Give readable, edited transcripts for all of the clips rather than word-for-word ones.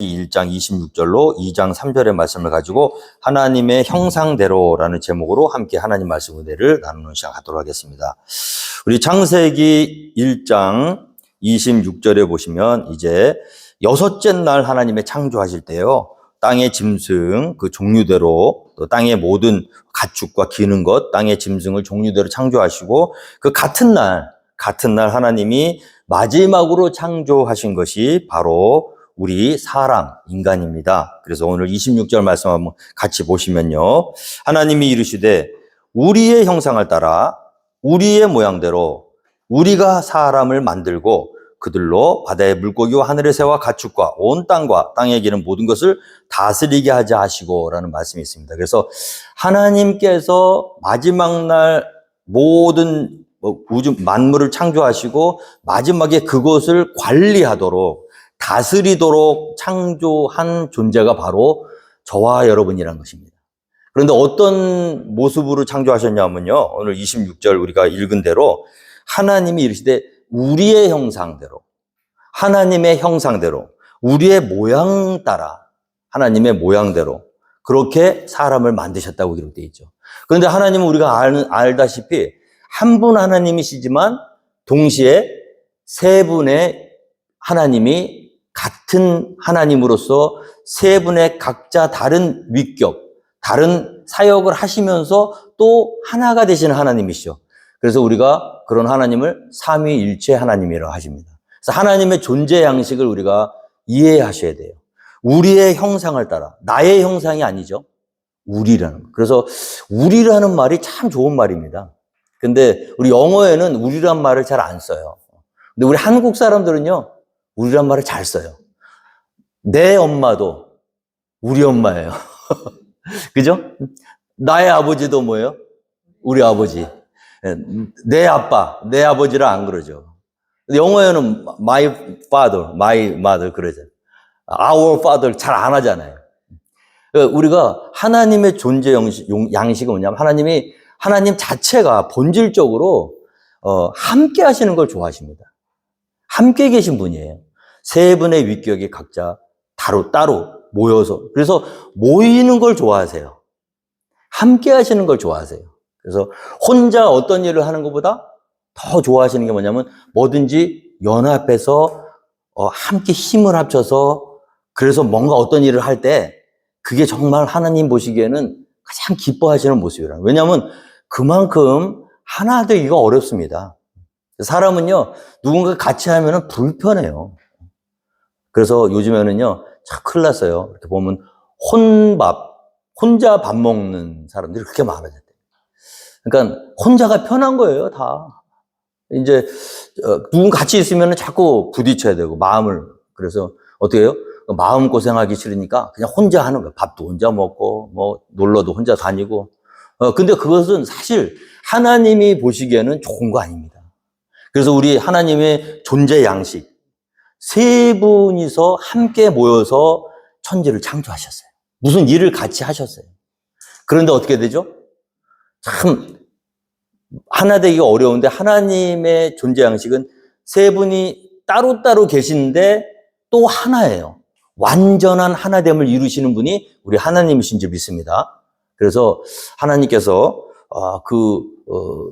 1장 26절로 2장 3절의 말씀을 가지고 하나님의 형상대로라는 제목으로 함께 하나님 말씀 은혜를 나누는 시간 갖도록 하겠습니다. 우리 창세기 1장 26절에 보시면 이제 여섯째 날 하나님의 창조하실 때요, 땅의 짐승 그 종류대로 또 땅의 모든 가축과 기는 것, 땅의 짐승을 종류대로 창조하시고 그 같은 날 하나님이 마지막으로 창조하신 것이 바로 우리 사람, 인간입니다. 그래서 오늘 26절 말씀 한번 같이 보시면요, 하나님이 이르시되 우리의 형상을 따라 우리의 모양대로 우리가 사람을 만들고 그들로 바다의 물고기와 하늘의 새와 가축과 온 땅과 땅에 기는 모든 것을 다스리게 하자 하시고 라는 말씀이 있습니다. 그래서 하나님께서 마지막 날 모든 우주 만물을 창조하시고 마지막에 그것을 관리하도록 다스리도록 창조한 존재가 바로 저와 여러분이라는 것입니다. 그런데 어떤 모습으로 창조하셨냐면요, 오늘 26절 우리가 읽은 대로 하나님이 이르시되 우리의 형상대로, 하나님의 형상대로, 우리의 모양 따라, 하나님의 모양대로 그렇게 사람을 만드셨다고 기록되어 있죠. 그런데 하나님은 우리가 알다시피 한 분 하나님이시지만 동시에 세 분의 하나님이 같은 하나님으로서 세 분의 각자 다른 위격, 다른 사역을 하시면서 또 하나가 되시는 하나님이시죠. 그래서 우리가 그런 하나님을 삼위일체 하나님이라고 하십니다. 그래서 하나님의 존재 양식을 우리가 이해하셔야 돼요. 우리의 형상을 따라, 나의 형상이 아니죠. 우리라는 거. 그래서 우리라는 말이 참 좋은 말입니다. 근데 우리 영어에는 우리란 말을 잘 안 써요. 근데 우리 한국 사람들은요, 우리란 말을 잘 써요. 내 엄마도 우리 엄마예요. 그죠? 나의 아버지도 뭐예요? 우리 아버지. 내 아빠, 내 아버지를 안 그러죠. 영어에는 my father, my mother 그러죠. our father 잘 안 하잖아요. 우리가 하나님의 존재 양식이 뭐냐면 하나님 자체가 본질적으로 함께 하시는 걸 좋아하십니다. 함께 계신 분이에요. 세 분의 위격이 각자 따로 모여서, 그래서 모이는 걸 좋아하세요. 함께 하시는 걸 좋아하세요. 그래서 혼자 어떤 일을 하는 것보다 더 좋아하시는 게 뭐냐면 뭐든지 연합해서 함께 힘을 합쳐서, 그래서 뭔가 어떤 일을 할 때 그게 정말 하나님 보시기에는 가장 기뻐하시는 모습이라. 왜냐하면 그만큼 하나 되기가 어렵습니다. 사람은요, 누군가 같이 하면은 불편해요. 그래서 요즘에는요, 참 큰일 났어요. 이렇게 보면 혼자 밥 먹는 사람들이 그렇게 많아졌대요. 그러니까 혼자가 편한 거예요, 다. 이제 누군가 같이 있으면 자꾸 부딪혀야 되고 마음을, 그래서 어떻게 해요? 마음 고생하기 싫으니까 그냥 혼자 하는 거예요. 밥도 혼자 먹고 뭐 놀러도 혼자 다니고. 근데 그것은 사실 하나님이 보시기에는 좋은 거 아닙니다. 그래서 우리 하나님의 존재 양식, 세 분이서 함께 모여서 천지를 창조하셨어요. 무슨 일을 같이 하셨어요. 그런데 어떻게 되죠? 참 하나 되기가 어려운데 하나님의 존재 양식은 세 분이 따로따로 계시는데 또 하나예요. 완전한 하나됨을 이루시는 분이 우리 하나님이신 줄 믿습니다. 그래서 하나님께서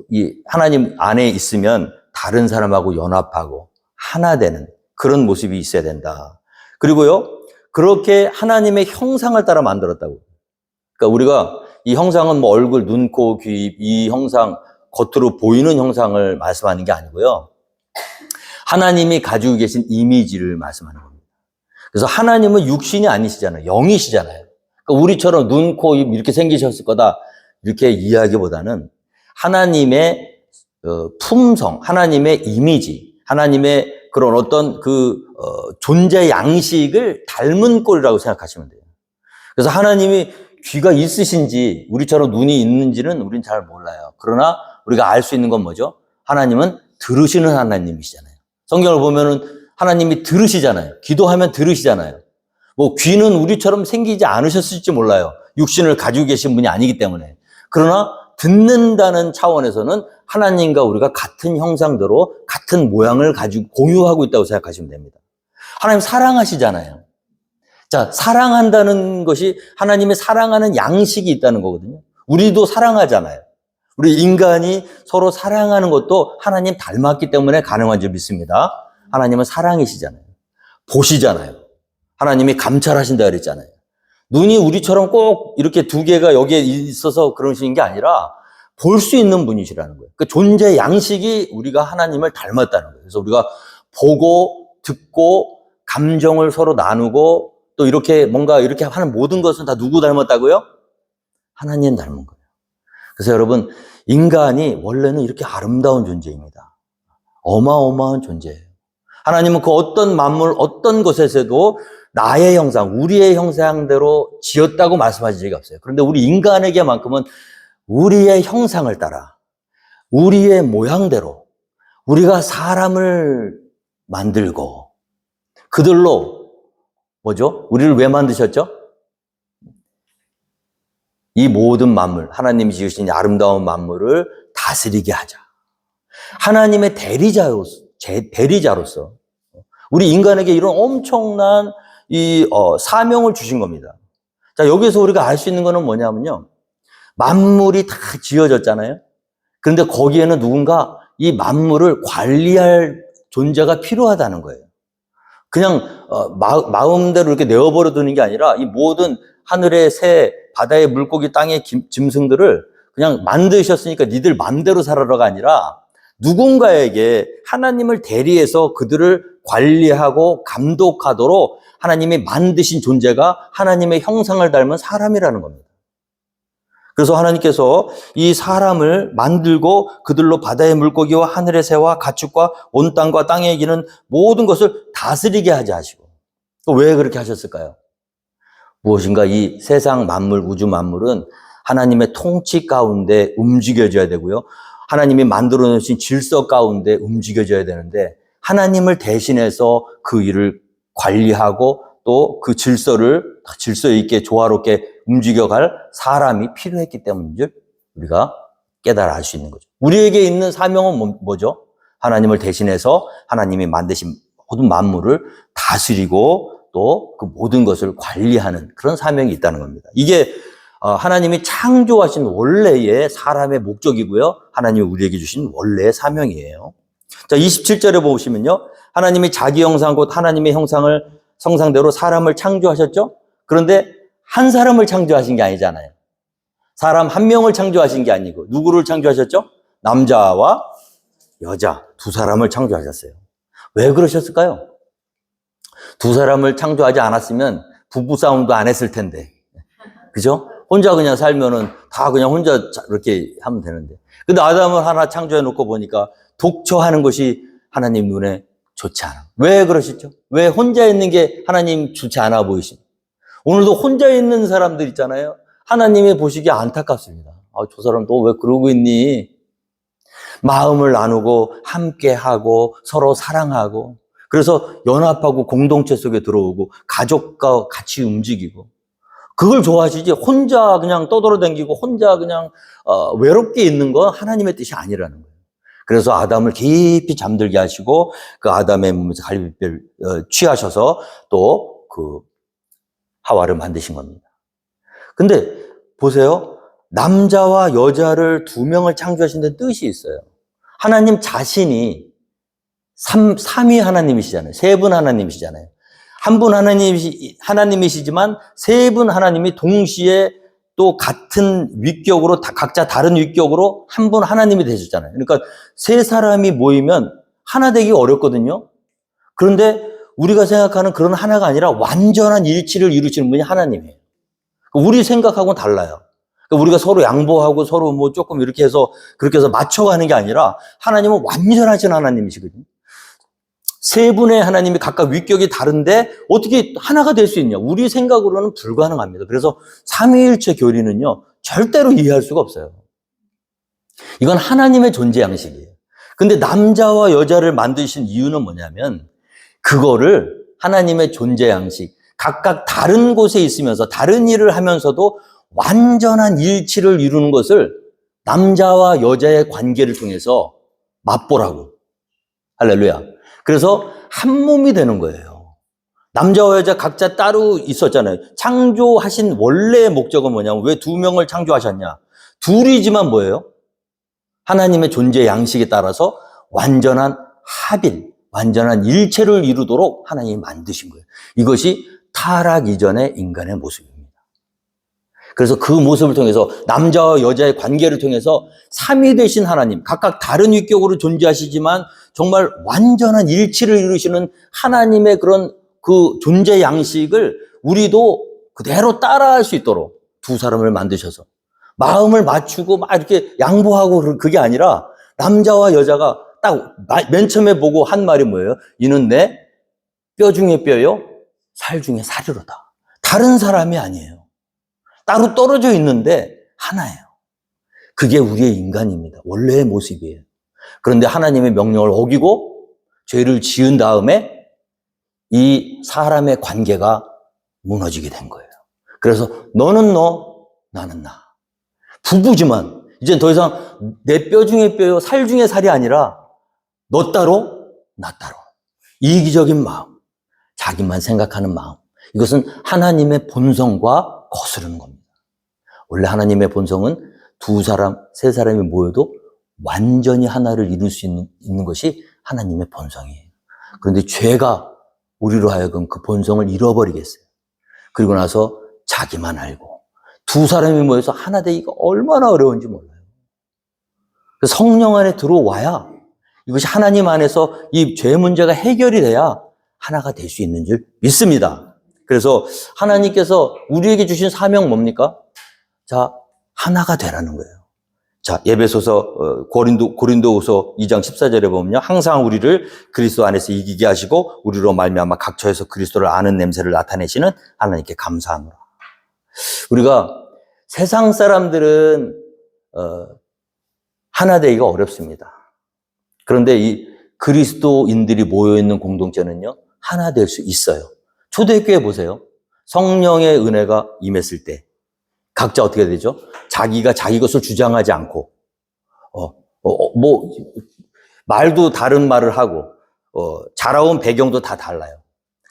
이 하나님 안에 있으면 다른 사람하고 연합하고 하나 되는 그런 모습이 있어야 된다. 그리고요, 그렇게 하나님의 형상을 따라 만들었다고. 그러니까 우리가 이 형상은 뭐 얼굴, 눈, 코, 귀, 이 형상, 겉으로 보이는 형상을 말씀하는 게 아니고요, 하나님이 가지고 계신 이미지를 말씀하는 겁니다. 그래서 하나님은 육신이 아니시잖아요. 영이시잖아요. 그러니까 우리처럼 눈, 코, 입 이렇게 생기셨을 거다 이렇게 이해하기보다는 하나님의 품성, 하나님의 이미지, 하나님의 그런 어떤 존재 양식을 닮은 꼴이라고 생각하시면 돼요. 그래서 하나님이 귀가 있으신지 우리처럼 눈이 있는지는 우린 잘 몰라요. 그러나 우리가 알 수 있는 건 뭐죠? 하나님은 들으시는 하나님이시잖아요. 성경을 보면은 하나님이 들으시잖아요. 기도하면 들으시잖아요. 뭐 귀는 우리처럼 생기지 않으셨을지 몰라요. 육신을 가지고 계신 분이 아니기 때문에. 그러나 듣는다는 차원에서는 하나님과 우리가 같은 형상대로 같은 모양을 가지고 공유하고 있다고 생각하시면 됩니다. 하나님 사랑하시잖아요. 자, 사랑한다는 것이 하나님의 사랑하는 양식이 있다는 거거든요. 우리도 사랑하잖아요. 우리 인간이 서로 사랑하는 것도 하나님 닮았기 때문에 가능한 줄 믿습니다. 하나님은 사랑이시잖아요. 보시잖아요. 하나님이 감찰하신다 그랬잖아요. 눈이 우리처럼 꼭 이렇게 두 개가 여기에 있어서 그러시는 게 아니라 볼 수 있는 분이시라는 거예요. 그 존재 양식이 우리가 하나님을 닮았다는 거예요. 그래서 우리가 보고 듣고 감정을 서로 나누고 또 이렇게 뭔가 이렇게 하는 모든 것은 다 누구 닮았다고요? 하나님 닮은 거예요. 그래서 여러분, 인간이 원래는 이렇게 아름다운 존재입니다. 어마어마한 존재예요. 하나님은 그 어떤 만물, 어떤 것에서도 나의 형상, 우리의 형상대로 지었다고 말씀하신 적이 없어요. 그런데 우리 인간에게만큼은 우리의 형상을 따라, 우리의 모양대로 우리가 사람을 만들고 그들로 뭐죠? 우리를 왜 만드셨죠? 이 모든 만물, 하나님이 지으신 아름다운 만물을 다스리게 하자. 하나님의 대리자로서 우리 인간에게 이런 엄청난 사명을 주신 겁니다. 자, 여기서 우리가 알 수 있는 거는 뭐냐면요. 만물이 다 지어졌잖아요. 그런데 거기에는 누군가 이 만물을 관리할 존재가 필요하다는 거예요. 그냥 마음대로 이렇게 내어버려 두는 게 아니라 이 모든 하늘의 새, 바다의 물고기, 땅의 짐승들을 그냥 만드셨으니까 니들 맘대로 살아라가 아니라 누군가에게 하나님을 대리해서 그들을 관리하고 감독하도록 하나님이 만드신 존재가 하나님의 형상을 닮은 사람이라는 겁니다. 그래서 하나님께서 이 사람을 만들고 그들로 바다의 물고기와 하늘의 새와 가축과 온 땅과 땅에 기는 모든 것을 다스리게 하자 하시고. 왜 그렇게 하셨을까요? 무엇인가 이 세상 만물, 우주 만물은 하나님의 통치 가운데 움직여져야 되고요. 하나님이 만들어 놓으신 질서 가운데 움직여져야 되는데 하나님을 대신해서 그 일을 관리하고 또 그 질서를 질서 있게 조화롭게 움직여갈 사람이 필요했기 때문인 줄 우리가 깨달아 알 수 있는 거죠. 우리에게 있는 사명은 뭐죠? 하나님을 대신해서 하나님이 만드신 모든 만물을 다스리고 또 그 모든 것을 관리하는 그런 사명이 있다는 겁니다. 이게 하나님이 창조하신 원래의 사람의 목적이고요. 하나님이 우리에게 주신 원래의 사명이에요. 자, 27절에 보시면요. 하나님이 자기 형상 곧 하나님의 형상대로 사람을 창조하셨죠? 그런데 한 사람을 창조하신 게 아니잖아요. 사람 한 명을 창조하신 게 아니고 누구를 창조하셨죠? 남자와 여자 두 사람을 창조하셨어요. 왜 그러셨을까요? 두 사람을 창조하지 않았으면 부부싸움도 안 했을 텐데. 그죠? 혼자 그냥 살면은 다 그냥 혼자 이렇게 하면 되는데. 근데 아담을 하나 창조해 놓고 보니까 독처하는 것이 하나님 눈에 좋지 않아. 왜 그러시죠? 왜 혼자 있는 게 하나님 좋지 않아 보이십니까? 오늘도 혼자 있는 사람들 있잖아요. 하나님이 보시기에 안타깝습니다. 저 사람 너 왜 그러고 있니? 마음을 나누고 함께하고 서로 사랑하고 그래서 연합하고 공동체 속에 들어오고 가족과 같이 움직이고 그걸 좋아하시지 혼자 그냥 떠돌아다니고 혼자 그냥 외롭게 있는 건 하나님의 뜻이 아니라는 거예요. 그래서 아담을 깊이 잠들게 하시고 그 아담의 몸에서 갈비뼈를 취하셔서 또 그 하와를 만드신 겁니다. 근데 보세요. 남자와 여자를 두 명을 창조하신 데 뜻이 있어요. 하나님 자신이 삼위 하나님이시잖아요. 세 분 하나님이시잖아요. 한 분 하나님이시지만 세 분 하나님이 동시에 또 같은 위격으로 각자 다른 위격으로 한 분 하나님이 되셨잖아요. 그러니까 세 사람이 모이면 하나 되기 어렵거든요. 그런데 우리가 생각하는 그런 하나가 아니라 완전한 일치를 이루시는 분이 하나님이에요. 우리 생각하고는 달라요. 우리가 서로 양보하고 서로 뭐 조금 이렇게 해서 그렇게 해서 맞춰가는 게 아니라 하나님은 완전하신 하나님이시거든요. 세 분의 하나님이 각각 위격이 다른데 어떻게 하나가 될 수 있냐? 우리 생각으로는 불가능합니다. 그래서 삼위일체 교리는요, 절대로 이해할 수가 없어요. 이건 하나님의 존재 양식이에요. 근데 남자와 여자를 만드신 이유는 뭐냐면 그거를 하나님의 존재 양식, 각각 다른 곳에 있으면서 다른 일을 하면서도 완전한 일치를 이루는 것을 남자와 여자의 관계를 통해서 맛보라고. 할렐루야. 그래서 한 몸이 되는 거예요. 남자와 여자 각자 따로 있었잖아요. 창조하신 원래의 목적은 뭐냐면 왜 두 명을 창조하셨냐? 둘이지만 뭐예요? 하나님의 존재 양식에 따라서 완전한 합일, 완전한 일체를 이루도록 하나님이 만드신 거예요. 이것이 타락 이전의 인간의 모습입니다. 그래서 그 모습을 통해서 남자와 여자의 관계를 통해서 삼위 되신 하나님, 각각 다른 위격으로 존재하시지만 정말 완전한 일치를 이루시는 하나님의 그런 그 존재 양식을 우리도 그대로 따라할 수 있도록 두 사람을 만드셔서 마음을 맞추고 막 이렇게 양보하고 그게 아니라 남자와 여자가 딱 맨 처음에 보고 한 말이 뭐예요? 이는 내 뼈 중에 뼈요, 살 중에 살이로다. 다른 사람이 아니에요. 따로 떨어져 있는데 하나예요. 그게 우리의 인간입니다. 원래의 모습이에요. 그런데 하나님의 명령을 어기고 죄를 지은 다음에 이 사람의 관계가 무너지게 된 거예요. 그래서 너는 너, 나는 나. 부부지만 이제 더 이상 내 뼈 중에 뼈요, 살 중에 살이 아니라 너 따로, 나 따로. 이기적인 마음, 자기만 생각하는 마음. 이것은 하나님의 본성과 거스르는 겁니다. 원래 하나님의 본성은 두 사람, 세 사람이 모여도 완전히 하나를 이룰 수 있는 것이 하나님의 본성이에요. 그런데 죄가 우리로 하여금 그 본성을 잃어버리겠어요. 그리고 나서 자기만 알고 두 사람이 모여서 하나 되기가 얼마나 어려운지 몰라요. 성령 안에 들어와야 이것이 하나님 안에서 이 죄 문제가 해결이 돼야 하나가 될 수 있는 줄 믿습니다. 그래서 하나님께서 우리에게 주신 사명 뭡니까? 자, 하나가 되라는 거예요. 자, 에베소서 고린도후서 2장 14절에 보면요. 항상 우리를 그리스도 안에서 이기게 하시고 우리로 말미암아 각처에서 그리스도를 아는 냄새를 나타내시는 하나님께 감사하노라. 우리가 세상 사람들은 하나 되기가 어렵습니다. 그런데 이 그리스도인들이 모여있는 공동체는요, 하나 될 수 있어요. 초대교회 보세요. 성령의 은혜가 임했을 때 각자 어떻게 되죠? 자기가 자기 것을 주장하지 않고 말도 다른 말을 하고 자라온 배경도 다 달라요.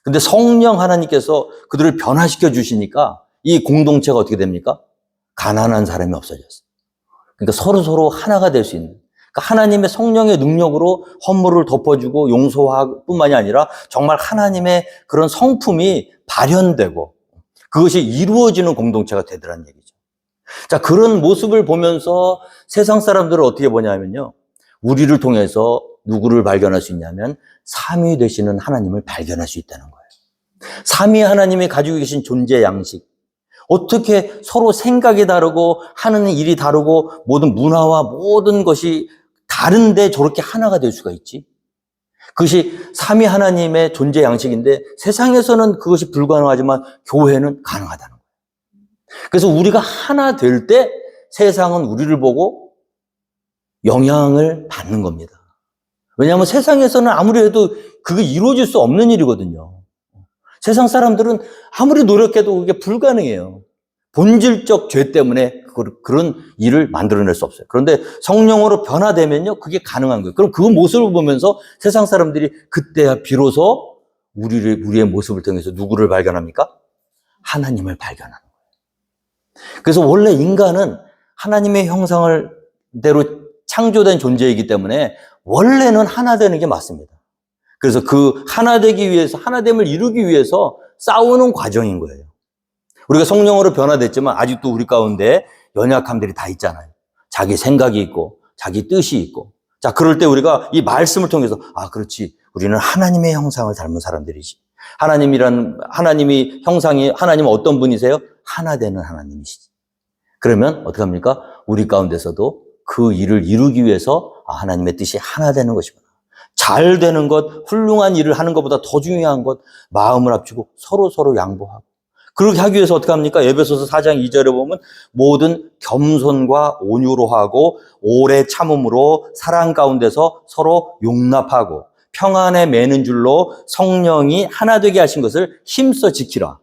근데 성령 하나님께서 그들을 변화시켜 주시니까 이 공동체가 어떻게 됩니까? 가난한 사람이 없어졌어요. 그러니까 서로 하나가 될 수 있는, 그러니까 하나님의 성령의 능력으로 허물을 덮어주고 용서할 뿐만이 아니라 정말 하나님의 그런 성품이 발현되고 그것이 이루어지는 공동체가 되더라는 얘기죠. 자, 그런 모습을 보면서 세상 사람들을 어떻게 보냐면요. 우리를 통해서 누구를 발견할 수 있냐면 삼위 되시는 하나님을 발견할 수 있다는 거예요. 삼위 하나님이 가지고 계신 존재 양식. 어떻게 서로 생각이 다르고 하는 일이 다르고 모든 문화와 모든 것이 다른데 저렇게 하나가 될 수가 있지? 그것이 삼위 하나님의 존재 양식인데 세상에서는 그것이 불가능하지만 교회는 가능하다는 거예요. 그래서 우리가 하나 될 때 세상은 우리를 보고 영향을 받는 겁니다. 왜냐하면 세상에서는 아무리 해도 그게 이루어질 수 없는 일이거든요. 세상 사람들은 아무리 노력해도 그게 불가능해요. 본질적 죄 때문에 그런 일을 만들어낼 수 없어요. 그런데 성령으로 변화되면요, 그게 가능한 거예요. 그럼 그 모습을 보면서 세상 사람들이 그때야 비로소 우리의 모습을 통해서 누구를 발견합니까? 하나님을 발견하는 거예요. 그래서 원래 인간은 하나님의 형상대로 창조된 존재이기 때문에 원래는 하나 되는 게 맞습니다. 그래서 그 하나 되기 위해서, 하나됨을 이루기 위해서 싸우는 과정인 거예요. 우리가 성령으로 변화됐지만 아직도 우리 가운데 연약함들이 다 있잖아요. 자기 생각이 있고 자기 뜻이 있고. 자, 그럴 때 우리가 이 말씀을 통해서 그렇지. 우리는 하나님의 형상을 닮은 사람들이지. 하나님이 형상이, 하나님은 어떤 분이세요? 하나 되는 하나님이시지. 그러면 어떻게 합니까? 우리 가운데서도 그 일을 이루기 위해서 하나님의 뜻이 하나 되는 것이구나. 잘 되는 것, 훌륭한 일을 하는 것보다 더 중요한 것, 마음을 합치고 서로 양보하고. 그렇게 하기 위해서 어떻게 합니까? 에베소서 4장 2절에 보면 모든 겸손과 온유로 하고 오래 참음으로 사랑 가운데서 서로 용납하고 평안에 매는 줄로 성령이 하나 되게 하신 것을 힘써 지키라.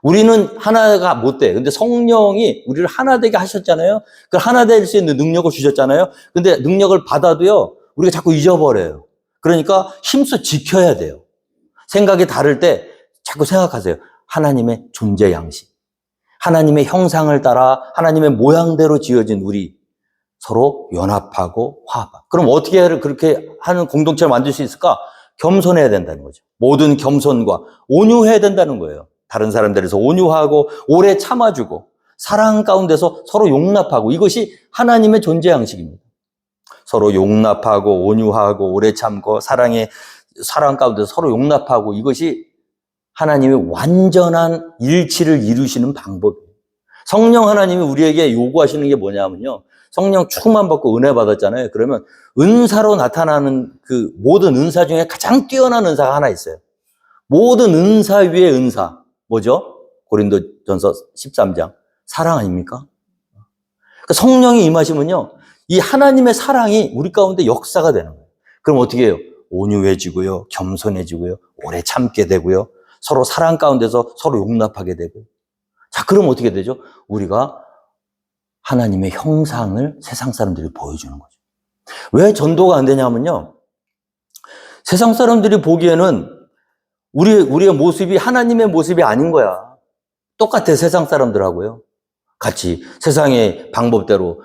우리는 하나가 못 돼. 근데 성령이 우리를 하나 되게 하셨잖아요. 그 하나 될 수 있는 능력을 주셨잖아요. 근데 능력을 받아도요, 우리가 자꾸 잊어버려요. 그러니까 힘써 지켜야 돼요. 생각이 다를 때 자꾸 생각하세요. 하나님의 존재 양식. 하나님의 형상을 따라 하나님의 모양대로 지어진 우리 서로 연합하고 화합하고. 그럼 어떻게 그렇게 하는 공동체를 만들 수 있을까? 겸손해야 된다는 거죠. 모든 겸손과 온유해야 된다는 거예요. 다른 사람들에서 온유하고 오래 참아주고 사랑 가운데서 서로 용납하고 이것이 하나님의 존재 양식입니다. 서로 용납하고 온유하고 오래 참고 사랑 가운데서 서로 용납하고 이것이 하나님의 완전한 일치를 이루시는 방법이에요. 성령 하나님이 우리에게 요구하시는 게 뭐냐면요. 성령 충만 받고 은혜 받았잖아요. 그러면 은사로 나타나는 그 모든 은사 중에 가장 뛰어난 은사가 하나 있어요. 모든 은사 위에 은사. 뭐죠? 고린도전서 13장. 사랑 아닙니까? 그러니까 성령이 임하시면요. 이 하나님의 사랑이 우리 가운데 역사가 되는 거예요. 그럼 어떻게 해요? 온유해지고요. 겸손해지고요. 오래 참게 되고요. 서로 사랑 가운데서 서로 용납하게 되고요. 자, 그럼 어떻게 되죠? 우리가 하나님의 형상을 세상 사람들이 보여주는 거죠. 왜 전도가 안 되냐면요. 세상 사람들이 보기에는 우리의 모습이 하나님의 모습이 아닌 거야. 똑같아, 세상 사람들하고요. 같이 세상의 방법대로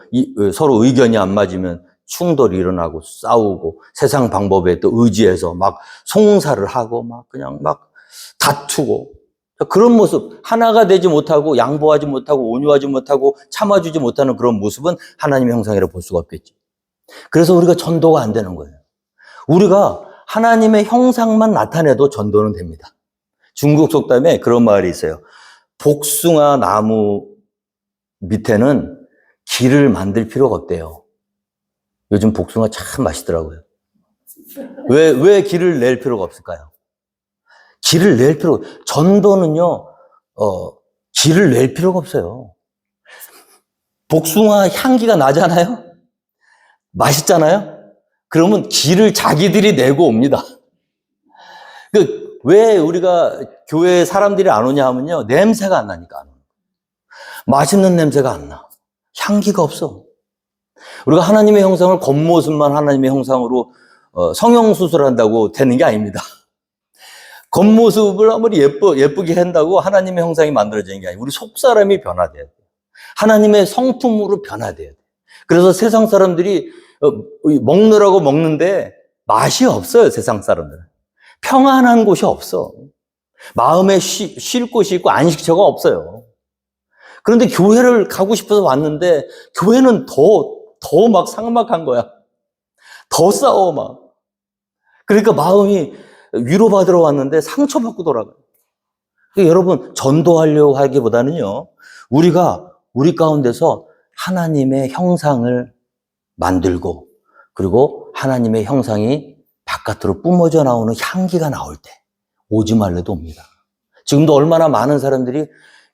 서로 의견이 안 맞으면 충돌이 일어나고 싸우고 세상 방법에 또 의지해서 막 송사를 하고 막 그냥 막 다투고 그런 모습, 하나가 되지 못하고 양보하지 못하고 온유하지 못하고 참아주지 못하는 그런 모습은 하나님의 형상이라고 볼 수가 없겠지. 그래서 우리가 전도가 안 되는 거예요. 우리가 하나님의 형상만 나타내도 전도는 됩니다. 중국 속담에 그런 말이 있어요. 복숭아 나무 밑에는 길을 만들 필요가 없대요. 요즘 복숭아 참 맛있더라고요. 왜 길을 낼 필요가 없을까요? 길을 낼 전도는요, 길을 낼 필요가 없어요. 복숭아 향기가 나잖아요? 맛있잖아요? 그러면 길을 자기들이 내고 옵니다. 왜 우리가 교회에 사람들이 안 오냐 하면요, 냄새가 안 나니까 안 오는 거예요. 맛있는 냄새가 안 나. 향기가 없어. 우리가 하나님의 형상을 겉모습만 하나님의 형상으로 성형수술한다고 되는 게 아닙니다. 겉모습을 아무리 예쁘게 한다고 하나님의 형상이 만들어지는 게 아니고 우리 속사람이 변화돼야 돼요. 하나님의 성품으로 변화돼야 돼요. 그래서 세상 사람들이 먹느라고 먹는데 맛이 없어요. 세상 사람들은. 평안한 곳이 없어. 마음에 쉴 곳이 있고 안식처가 없어요. 그런데 교회를 가고 싶어서 왔는데 교회는 더 막 삭막한 거야. 더 싸워 막. 그러니까 마음이 위로받으러 왔는데 상처받고 돌아가요. 그러니까 여러분 전도하려고 하기보다는요. 우리가 우리 가운데서 하나님의 형상을 만들고 그리고 하나님의 형상이 바깥으로 뿜어져 나오는 향기가 나올 때 오지 말래도 옵니다. 지금도 얼마나 많은 사람들이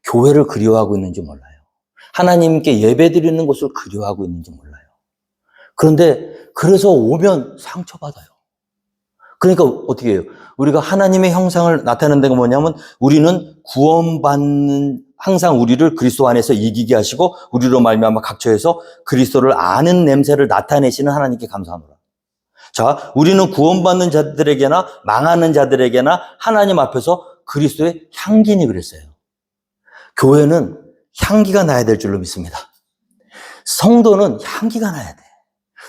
교회를 그리워하고 있는지 몰라요. 하나님께 예배드리는 것을 그리워하고 있는지 몰라요. 그런데 그래서 오면 상처받아요. 그러니까 어떻게 해요? 우리가 하나님의 형상을 나타내는 데가 뭐냐면 우리는 구원받는 항상 우리를 그리스도 안에서 이기게 하시고 우리로 말미암아 각처에서 그리스도를 아는 냄새를 나타내시는 하나님께 감사하노라. 자, 우리는 구원받는 자들에게나 망하는 자들에게나 하나님 앞에서 그리스도의 향기니 그랬어요. 교회는 향기가 나야 될 줄로 믿습니다. 성도는 향기가 나야 돼.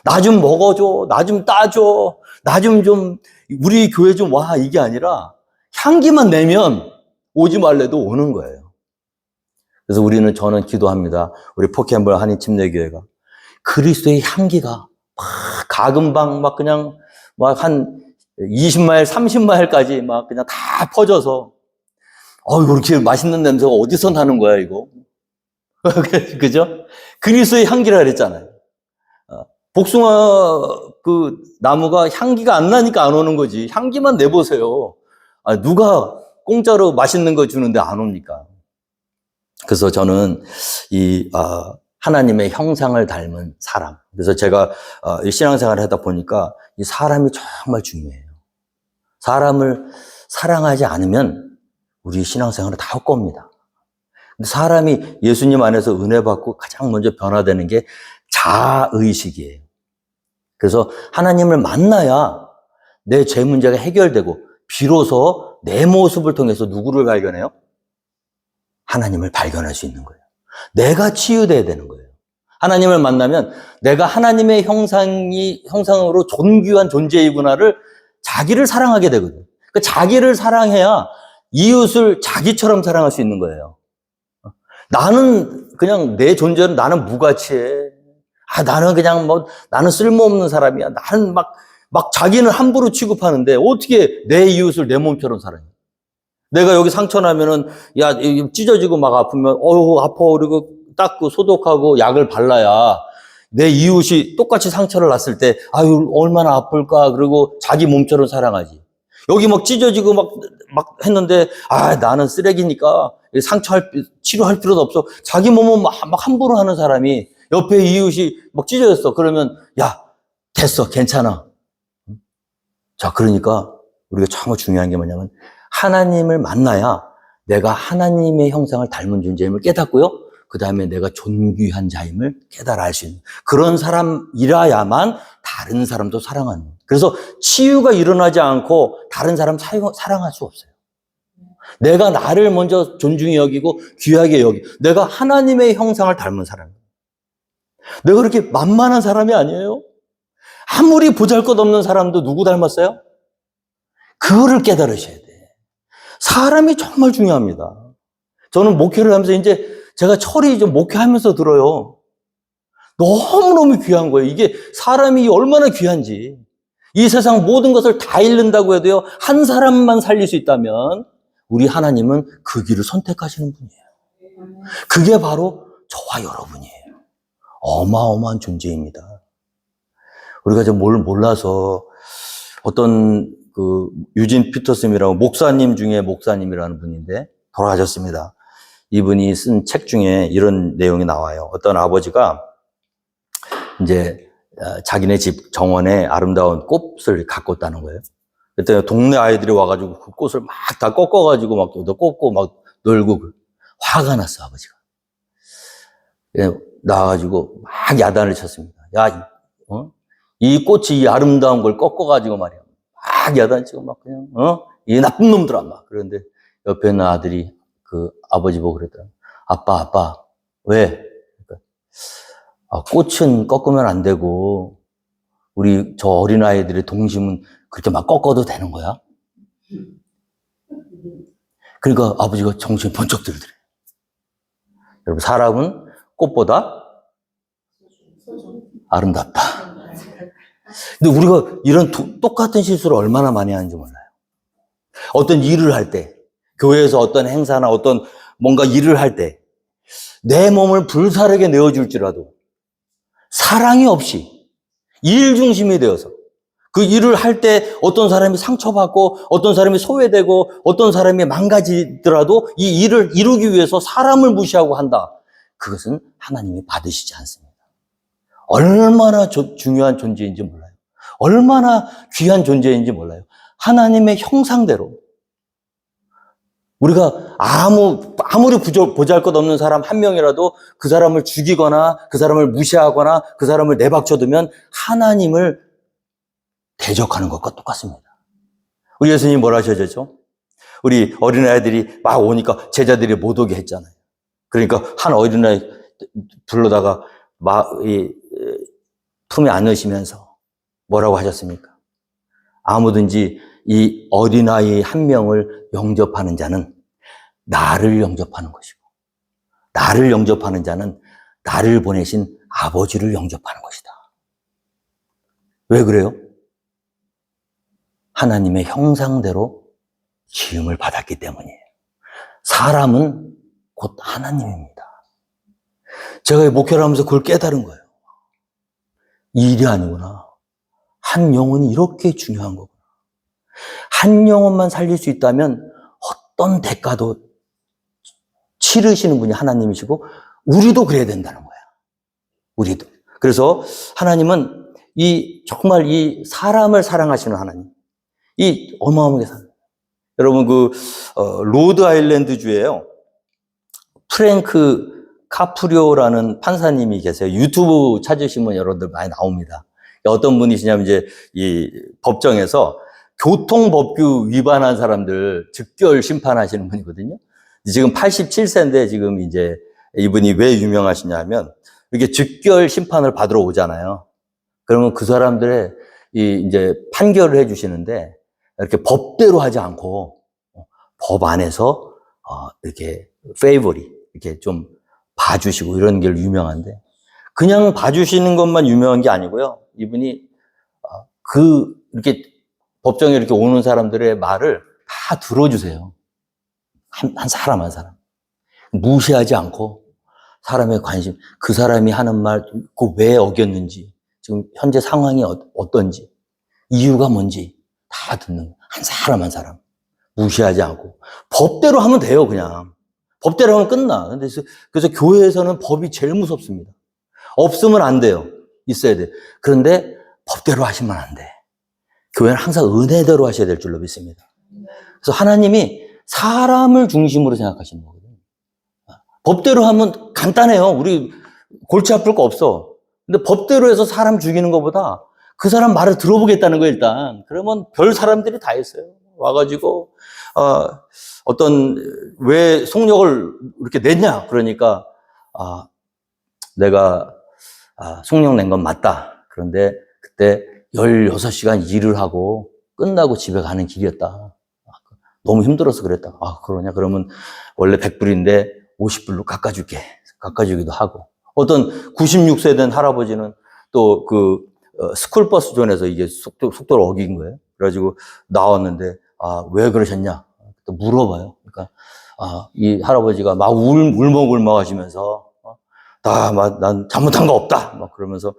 나 좀 먹어줘, 나 좀 따줘, 나 좀 우리 교회 좀 와 이게 아니라 향기만 내면 오지 말래도 오는 거예요. 그래서 저는 기도합니다. 우리 포켓볼 한인 침례교회가 그리스도의 향기가 막 가금방 막 그냥 막 한 20마일, 30마일까지 막 그냥 다 퍼져서 이렇게 맛있는 냄새가 어디서 나는 거야 이거? 그죠? 그리스도의 향기라 그랬잖아요. 복숭아 그 나무가 향기가 안 나니까 안 오는 거지. 향기만 내보세요. 누가 공짜로 맛있는 거 주는데 안 옵니까? 그래서 저는 하나님의 형상을 닮은 사람. 그래서 제가 신앙생활을 하다 보니까 이 사람이 정말 중요해요. 사람을 사랑하지 않으면 우리 신앙생활은 다 헛겁니다. 근데 사람이 예수님 안에서 은혜 받고 가장 먼저 변화되는 게 자의식이에요. 그래서 하나님을 만나야 내 죄 문제가 해결되고 비로소 내 모습을 통해서 누구를 발견해요? 하나님을 발견할 수 있는 거예요. 내가 치유돼야 되는 거예요. 하나님을 만나면 내가 하나님의 형상으로 존귀한 존재이구나를 자기를 사랑하게 되거든요. 그러니까 자기를 사랑해야 이웃을 자기처럼 사랑할 수 있는 거예요. 나는 그냥 내 존재는 나는 무가치해. 나는 그냥 나는 쓸모없는 사람이야. 나는 막 자기는 함부로 취급하는데 어떻게 내 이웃을 내 몸처럼 사랑해? 내가 여기 상처 나면은, 야, 찢어지고 막 아프면, 아파. 그리고 닦고 소독하고 약을 발라야 내 이웃이 똑같이 상처를 났을 때, 아유, 얼마나 아플까. 그리고 자기 몸처럼 사랑하지. 여기 막 찢어지고 막 했는데, 나는 쓰레기니까 치료할 필요도 없어. 자기 몸은 막 함부로 하는 사람이 옆에 이웃이 막 찢어졌어. 그러면, 야, 됐어. 괜찮아. 자, 그러니까 우리가 정말 중요한 게 뭐냐면, 하나님을 만나야 내가 하나님의 형상을 닮은 존재임을 깨닫고요. 그 다음에 내가 존귀한 자임을 깨달아 알 수 있는 그런 사람이라야만 다른 사람도 사랑하는. 그래서 치유가 일어나지 않고 다른 사람 사랑할 수 없어요. 내가 나를 먼저 존중히 여기고 귀하게 여기고 내가 하나님의 형상을 닮은 사람이에요. 내가 그렇게 만만한 사람이 아니에요. 아무리 보잘것없는 사람도 누구 닮았어요? 그거를 깨달으셔야 돼. 사람이 정말 중요합니다. 저는 목회를 하면서 이제 제가 철이 좀 목회하면서 들어요. 너무너무 귀한 거예요. 이게 사람이 얼마나 귀한지. 이 세상 모든 것을 다 잃는다고 해도요, 한 사람만 살릴 수 있다면 우리 하나님은 그 길을 선택하시는 분이에요. 그게 바로 저와 여러분이에요. 어마어마한 존재입니다. 우리가 좀 뭘 몰라서 어떤 유진 피터슨이라고 목사님 중에 목사님이라는 분인데 돌아가셨습니다. 이분이 쓴 책 중에 이런 내용이 나와요. 어떤 아버지가 이제 자기네 집 정원에 아름다운 꽃을 갖고 있다는 거예요. 그때 동네 아이들이 와가지고 그 꽃을 막 다 꺾어가지고 막 꽂고 막 놀고 화가 났어, 아버지가. 나와가지고 막 야단을 쳤습니다. 야, 이 꽃이 이 아름다운 걸 꺾어가지고 말이야. 막 야단치고 막 그냥, 이 나쁜 놈들아, 막. 그런데 옆에 있는 아들이 그 아버지 보고 그랬더라. 아빠, 왜? 그러니까, 꽃은 꺾으면 안 되고, 우리 저 어린아이들의 동심은 그렇게 막 꺾어도 되는 거야? 그러니까 아버지가 정신이 번쩍 들더래. 여러분, 사람은 꽃보다 아름답다. 근데 우리가 이런 똑같은 실수를 얼마나 많이 하는지 몰라요. 어떤 일을 할 때, 교회에서 어떤 행사나 어떤 뭔가 일을 할 때, 내 몸을 불사르게 내어줄지라도 사랑이 없이 일 중심이 되어서 그 일을 할 때 어떤 사람이 상처받고 어떤 사람이 소외되고 어떤 사람이 망가지더라도 이 일을 이루기 위해서 사람을 무시하고 한다. 그것은 하나님이 받으시지 않습니다. 얼마나 중요한 존재인지 몰라요. 얼마나 귀한 존재인지 몰라요. 하나님의 형상대로 우리가 아무리 보잘것없는 사람 한 명이라도 그 사람을 죽이거나 그 사람을 무시하거나 그 사람을 내박쳐두면 하나님을 대적하는 것과 똑같습니다. 우리 예수님이 뭐라 하셨죠? 우리 어린아이들이 막 오니까 제자들이 못 오게 했잖아요. 그러니까 한 어린아이 불러다가 품에 안으시면서 뭐라고 하셨습니까? 아무든지 이 어린아이 한 명을 영접하는 자는 나를 영접하는 것이고 나를 영접하는 자는 나를 보내신 아버지를 영접하는 것이다. 왜 그래요? 하나님의 형상대로 지음을 받았기 때문이에요. 사람은 곧 하나님입니다. 제가 목회를 하면서 그걸 깨달은 거예요. 일이 아니구나. 한 영혼이 이렇게 중요한 거구나. 한 영혼만 살릴 수 있다면 어떤 대가도 치르시는 분이 하나님이시고 우리도 그래야 된다는 거야. 우리도. 그래서 하나님은 정말 이 사람을 사랑하시는 하나님. 이 어마어마하게 여러분 로드 아일랜드 주에요. 프랭크 카프리오라는 판사님이 계세요. 유튜브 찾으시면 여러분들 많이 나옵니다. 어떤 분이시냐면 이제 이 법정에서 교통법규 위반한 사람들 즉결 심판하시는 분이거든요. 지금 87세인데 지금 이제 이분이 왜 유명하시냐면 이렇게 즉결 심판을 받으러 오잖아요. 그러면 그 사람들의 이제 판결을 해주시는데 이렇게 법대로 하지 않고 법 안에서 이렇게 페이버리 이렇게 좀 봐주시고 이런 게 유명한데 그냥 봐주시는 것만 유명한 게 아니고요. 이분이 이렇게 법정에 이렇게 오는 사람들의 말을 다 들어주세요. 한 사람 한 사람. 무시하지 않고 사람의 관심, 그 사람이 하는 말, 그 왜 어겼는지, 지금 현재 상황이 어떤지, 이유가 뭔지 다 듣는 거예요. 한 사람 한 사람. 무시하지 않고. 법대로 하면 돼요, 그냥. 법대로 하면 끝나. 그래서 교회에서는 법이 제일 무섭습니다. 없으면 안 돼요. 있어야 돼. 그런데 법대로 하시면 안 돼. 교회는 항상 은혜대로 하셔야 될 줄로 믿습니다. 그래서 하나님이 사람을 중심으로 생각하시는 거거든요. 법대로 하면 간단해요. 우리 골치 아플 거 없어. 근데 법대로 해서 사람 죽이는 것보다 그 사람 말을 들어보겠다는 거예요, 일단. 그러면 별 사람들이 다 있어요. 와가지고, 왜 속력을 이렇게 냈냐? 그러니까, 내가, 속력 낸 건 맞다. 그런데 그때 16시간 일을 하고 끝나고 집에 가는 길이었다. 너무 힘들어서 그랬다. 그러냐? 그러면 원래 100불인데 50불로 깎아줄게. 깎아주기도 하고. 어떤 96세 된 할아버지는 또 스쿨버스 존에서 이게 속도를 어긴 거예요. 그래가지고 나왔는데, 왜 그러셨냐? 또 물어봐요. 그러니까, 이 할아버지가 막 울먹울먹 하시면서, 난 잘못한 거 없다. 막 그러면서,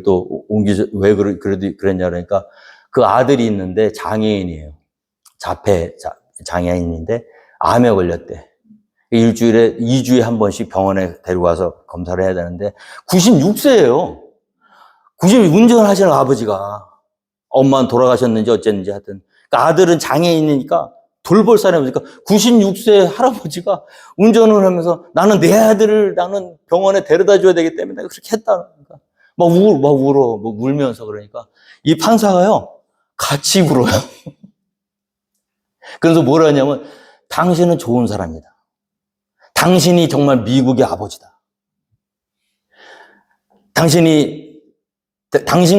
또 왜 그랬냐 그러니까 그 아들이 있는데 장애인이에요. 장애인인데 암에 걸렸대. 일주일에 2주에 한 번씩 병원에 데려가서 검사를 해야 되는데 96세예요. 90 운전하시는 아버지가 엄마는 돌아가셨는지 어쨌는지 하여튼 그러니까 아들은 장애인이니까 돌볼 사람이 없으니까 96세 할아버지가 운전을 하면서 나는 내 아들을 나는 병원에 데려다 줘야 되기 때문에 내가 그렇게 했다. 그러니까 막 울어. 막 울면서 그러니까 이 판사가요 같이 울어요. 그래서 뭐라 하냐면 당신은 좋은 사람이다. 당신이 정말 미국의 아버지다. 당신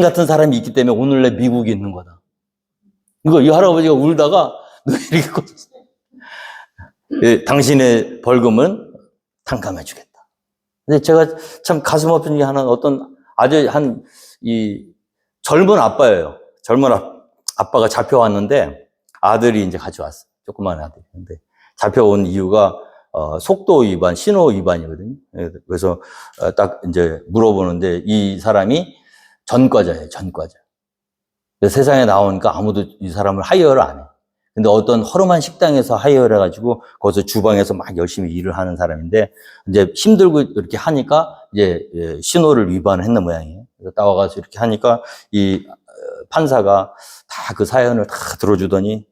같은 사람이 있기 때문에 오늘날 미국이 있는 거다. 이 할아버지가 울다가 이렇게 꽂았어요. 당신의 벌금은 탕감해 주겠다. 근데 제가 참 가슴 아픈 게 하나 아주 젊은 아빠예요. 젊은 아빠가 잡혀왔는데 아들이 이제 같이 왔어요. 조그만 아들이. 근데 잡혀온 이유가 속도 위반, 신호 위반이거든요. 그래서 딱 이제 물어보는데 이 사람이 전과자예요, 전과자. 세상에 나오니까 아무도 이 사람을 하이어를 안 해. 근데 어떤 허름한 식당에서 하이어를 해가지고 거기서 주방에서 막 열심히 일을 하는 사람인데 이제 힘들고 이렇게 하니까 이제 신호를 위반을 했는 모양이에요. 그래서 따와가서 이렇게 하니까 이 판사가 다 그 사연을 다 들어주더니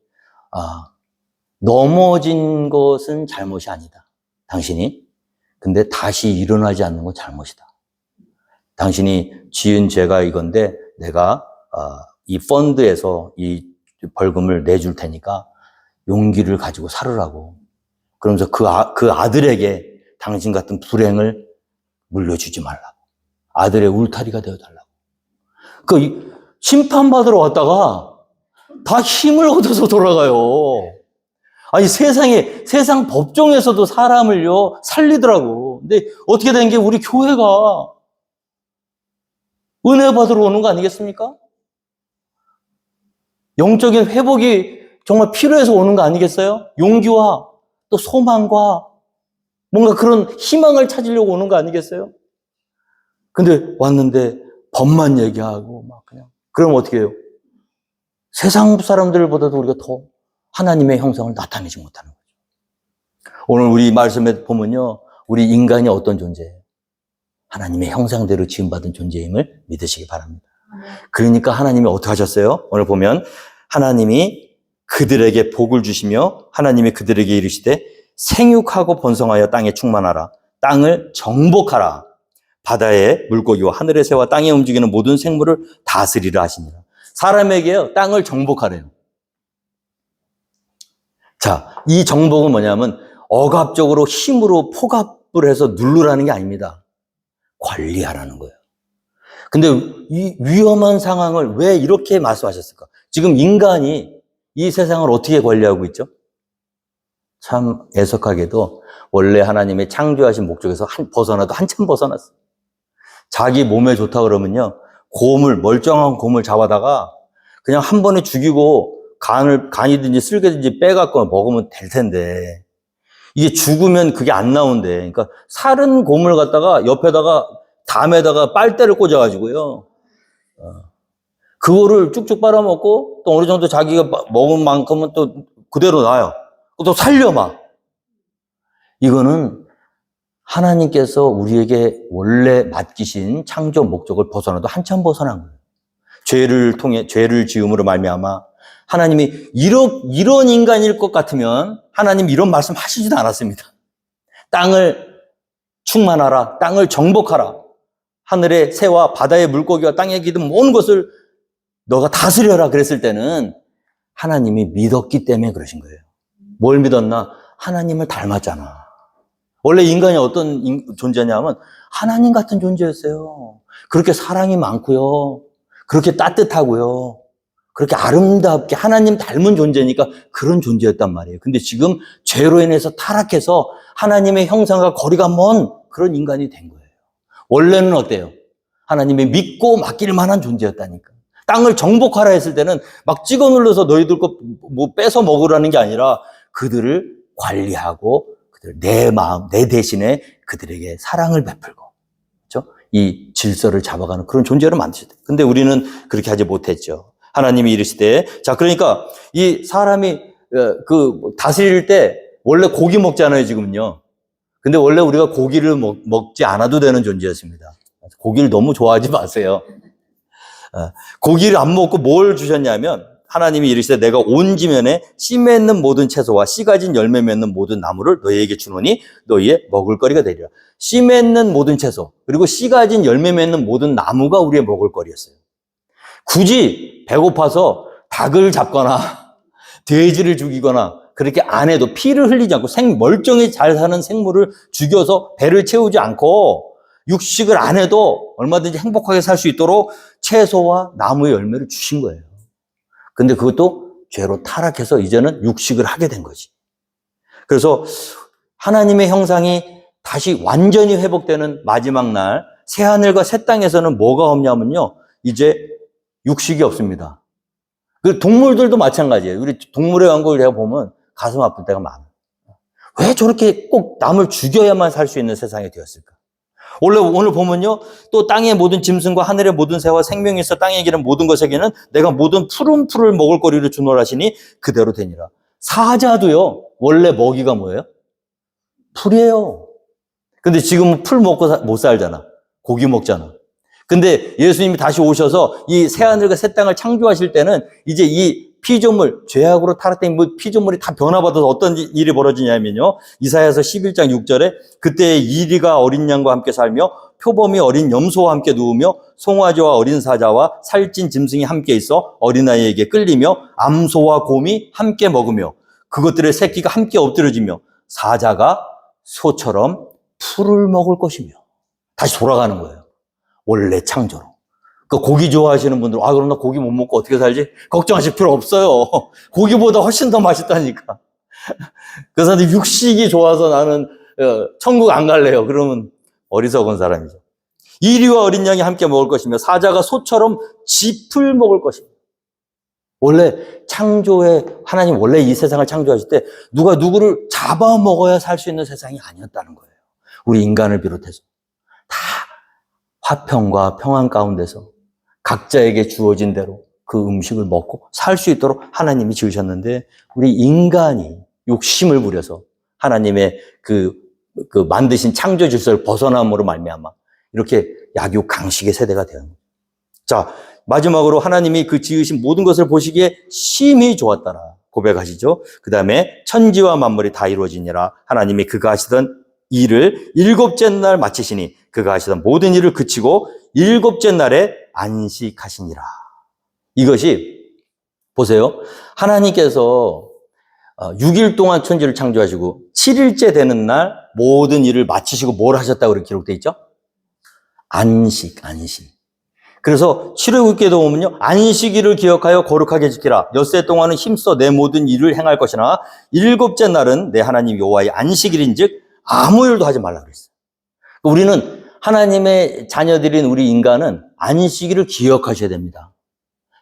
넘어진 것은 잘못이 아니다. 당신이. 근데 다시 일어나지 않는 건 잘못이다. 당신이 지은 죄가 이건데 내가 이 펀드에서 이 벌금을 내줄 테니까 용기를 가지고 살으라고. 그러면서 그 아들에게 당신 같은 불행을 물려주지 말라고. 아들의 울타리가 되어달라고. 심판받으러 왔다가 다 힘을 얻어서 돌아가요. 아니, 세상 법정에서도 사람을요, 살리더라고. 근데 어떻게 된 게 우리 교회가 은혜 받으러 오는 거 아니겠습니까? 영적인 회복이 정말 필요해서 오는 거 아니겠어요? 용기와 또 소망과 뭔가 그런 희망을 찾으려고 오는 거 아니겠어요? 근데 왔는데 법만 얘기하고 막 그냥. 그럼 어떻게 해요? 세상 사람들보다도 우리가 더 하나님의 형상을 나타내지 못하는 거죠. 오늘 우리 말씀에 보면요. 우리 인간이 어떤 존재예요? 하나님의 형상대로 지음받은 존재임을 믿으시기 바랍니다. 그러니까 하나님이 어떻게 하셨어요? 오늘 보면 하나님이 그들에게 복을 주시며 하나님이 그들에게 이르시되 생육하고 번성하여 땅에 충만하라. 땅을 정복하라. 바다의 물고기와 하늘의 새와 땅에 움직이는 모든 생물을 다스리라 하시니라. 사람에게요, 땅을 정복하래요. 자, 이 정복은 뭐냐면 억압적으로 힘으로 포갑을 해서 누르라는 게 아닙니다. 관리하라는 거예요. 근데 이 위험한 상황을 왜 이렇게 말씀하셨을까? 지금 인간이 이 세상을 어떻게 관리하고 있죠? 참 애석하게도 원래 하나님의 창조하신 목적에서 벗어나도 한참 벗어났어요. 자기 몸에 좋다 그러면요, 멀쩡한 곰을 잡아다가 그냥 한 번에 죽이고 간이든지 쓸개든지 빼갖고 먹으면 될 텐데, 이게 죽으면 그게 안 나온대. 그러니까 살은 곰을 갖다가 옆에다가 담에다가 빨대를 꽂아가지고요, 그거를 쭉쭉 빨아먹고 또 어느 정도 자기가 먹은 만큼은 또 그대로 놔요. 또 살려 막. 이거는 하나님께서 우리에게 원래 맡기신 창조 목적을 벗어나도 한참 벗어난 거예요. 죄를 지음으로 말미암아 하나님이 이런 인간일 것 같으면 하나님 이런 말씀 하시지도 않았습니다. 땅을 충만하라, 땅을 정복하라, 하늘의 새와 바다의 물고기와 땅의 기든 모든 것을 너가 다스려라 그랬을 때는 하나님이 믿었기 때문에 그러신 거예요. 뭘 믿었나? 하나님을 닮았잖아. 원래 인간이 어떤 존재냐면 하나님 같은 존재였어요. 그렇게 사랑이 많고요, 그렇게 따뜻하고요, 그렇게 아름답게 하나님 닮은 존재니까 그런 존재였단 말이에요. 근데 지금 죄로 인해서 타락해서 하나님의 형상과 거리가 먼 그런 인간이 된 거예요. 원래는 어때요? 하나님이 믿고 맡길 만한 존재였다니까. 땅을 정복하라 했을 때는 막 찍어 눌러서 너희들 거 뭐 뺏어 먹으라는 게 아니라 그들을 관리하고 내 마음, 내 대신에 그들에게 사랑을 베풀고, 그렇죠? 이 질서를 잡아가는 그런 존재로 만드셨대요. 근데 우리는 그렇게 하지 못했죠. 하나님이 이르시되, 자, 그러니까 이 사람이 다스릴 때 원래 고기 먹잖아요, 지금은요. 근데 원래 우리가 고기를 먹지 않아도 되는 존재였습니다. 고기를 너무 좋아하지 마세요. 고기를 안 먹고 뭘 주셨냐면 하나님이 이르시되 내가 온 지면에 씨 맺는 모든 채소와 씨 가진 열매 맺는 모든 나무를 너희에게 주노니 너희의 먹을거리가 되리라. 씨 맺는 모든 채소 그리고 씨 가진 열매 맺는 모든 나무가 우리의 먹을거리였어요. 굳이 배고파서 닭을 잡거나 돼지를 죽이거나 그렇게 안 해도, 피를 흘리지 않고 멀쩡히 잘 사는 생물을 죽여서 배를 채우지 않고 육식을 안 해도 얼마든지 행복하게 살 수 있도록 채소와 나무의 열매를 주신 거예요. 근데 그것도 죄로 타락해서 이제는 육식을 하게 된 거지. 그래서 하나님의 형상이 다시 완전히 회복되는 마지막 날, 새하늘과 새 땅에서는 뭐가 없냐면요, 이제 육식이 없습니다. 그 동물들도 마찬가지예요. 우리 동물의 왕국을 내가 보면 가슴 아플 때가 많아요. 왜 저렇게 꼭 남을 죽여야만 살 수 있는 세상이 되었을까? 원래 오늘 보면요, 또 땅의 모든 짐승과 하늘의 모든 새와 생명이 있어 땅에 기는 모든 것에게는 내가 모든 푸른 풀을 먹을 거리를 주노라 하시니 그대로 되니라. 사자도요, 원래 먹이가 뭐예요? 풀이에요. 근데 지금은 풀 먹고 못 살잖아. 고기 먹잖아. 근데 예수님이 다시 오셔서 이 새하늘과 새 땅을 창조하실 때는 이제 이 피조물, 죄악으로 타락된 피조물이 다 변화받아서 어떤 일이 벌어지냐면요, 이사야서 11장 6절에 그때 이리가 어린 양과 함께 살며 표범이 어린 염소와 함께 누우며 송아지와 어린 사자와 살찐 짐승이 함께 있어 어린아이에게 끌리며 암소와 곰이 함께 먹으며 그것들의 새끼가 함께 엎드려지며 사자가 소처럼 풀을 먹을 것이며. 다시 돌아가는 거예요, 원래 창조로. 그 고기 좋아하시는 분들, 그럼 나 고기 못 먹고 어떻게 살지? 걱정하실 필요 없어요. 고기보다 훨씬 더 맛있다니까. 그래서 육식이 좋아서 나는 천국 안 갈래요. 그러면 어리석은 사람이죠. 이리와 어린 양이 함께 먹을 것이며 사자가 소처럼 짚을 먹을 것입니다. 원래 하나님 원래 이 세상을 창조하실 때 누가 누구를 잡아먹어야 살 수 있는 세상이 아니었다는 거예요. 우리 인간을 비롯해서 다 화평과 평안 가운데서 각자에게 주어진 대로 그 음식을 먹고 살 수 있도록 하나님이 지으셨는데, 우리 인간이 욕심을 부려서 하나님의 그 만드신 창조 질서를 벗어남으로 말미암아 이렇게 약육강식의 세대가 되는 거예요. 자, 마지막으로 하나님이 그 지으신 모든 것을 보시기에 심히 좋았더라 고백하시죠. 그 다음에 천지와 만물이 다 이루어지니라. 하나님이 그가 하시던 일을 일곱째 날 마치시니 그가 하시던 모든 일을 그치고 일곱째 날에 안식하시니라. 이것이 보세요, 하나님께서 6일 동안 천지를 창조하시고 7일째 되는 날 모든 일을 마치시고 뭘 하셨다고 그렇게 기록되어 있죠? 안식. 그래서 7월 9일께도 보면요. 안식일을 기억하여 거룩하게 지키라. 엿새 동안은 힘써 내 모든 일을 행할 것이나 일곱째 날은 내 하나님 여호와의 안식일인즉 아무 일도 하지 말라 그랬어요. 우리는 하나님의 자녀들인 우리 인간은 안식일을 기억하셔야 됩니다.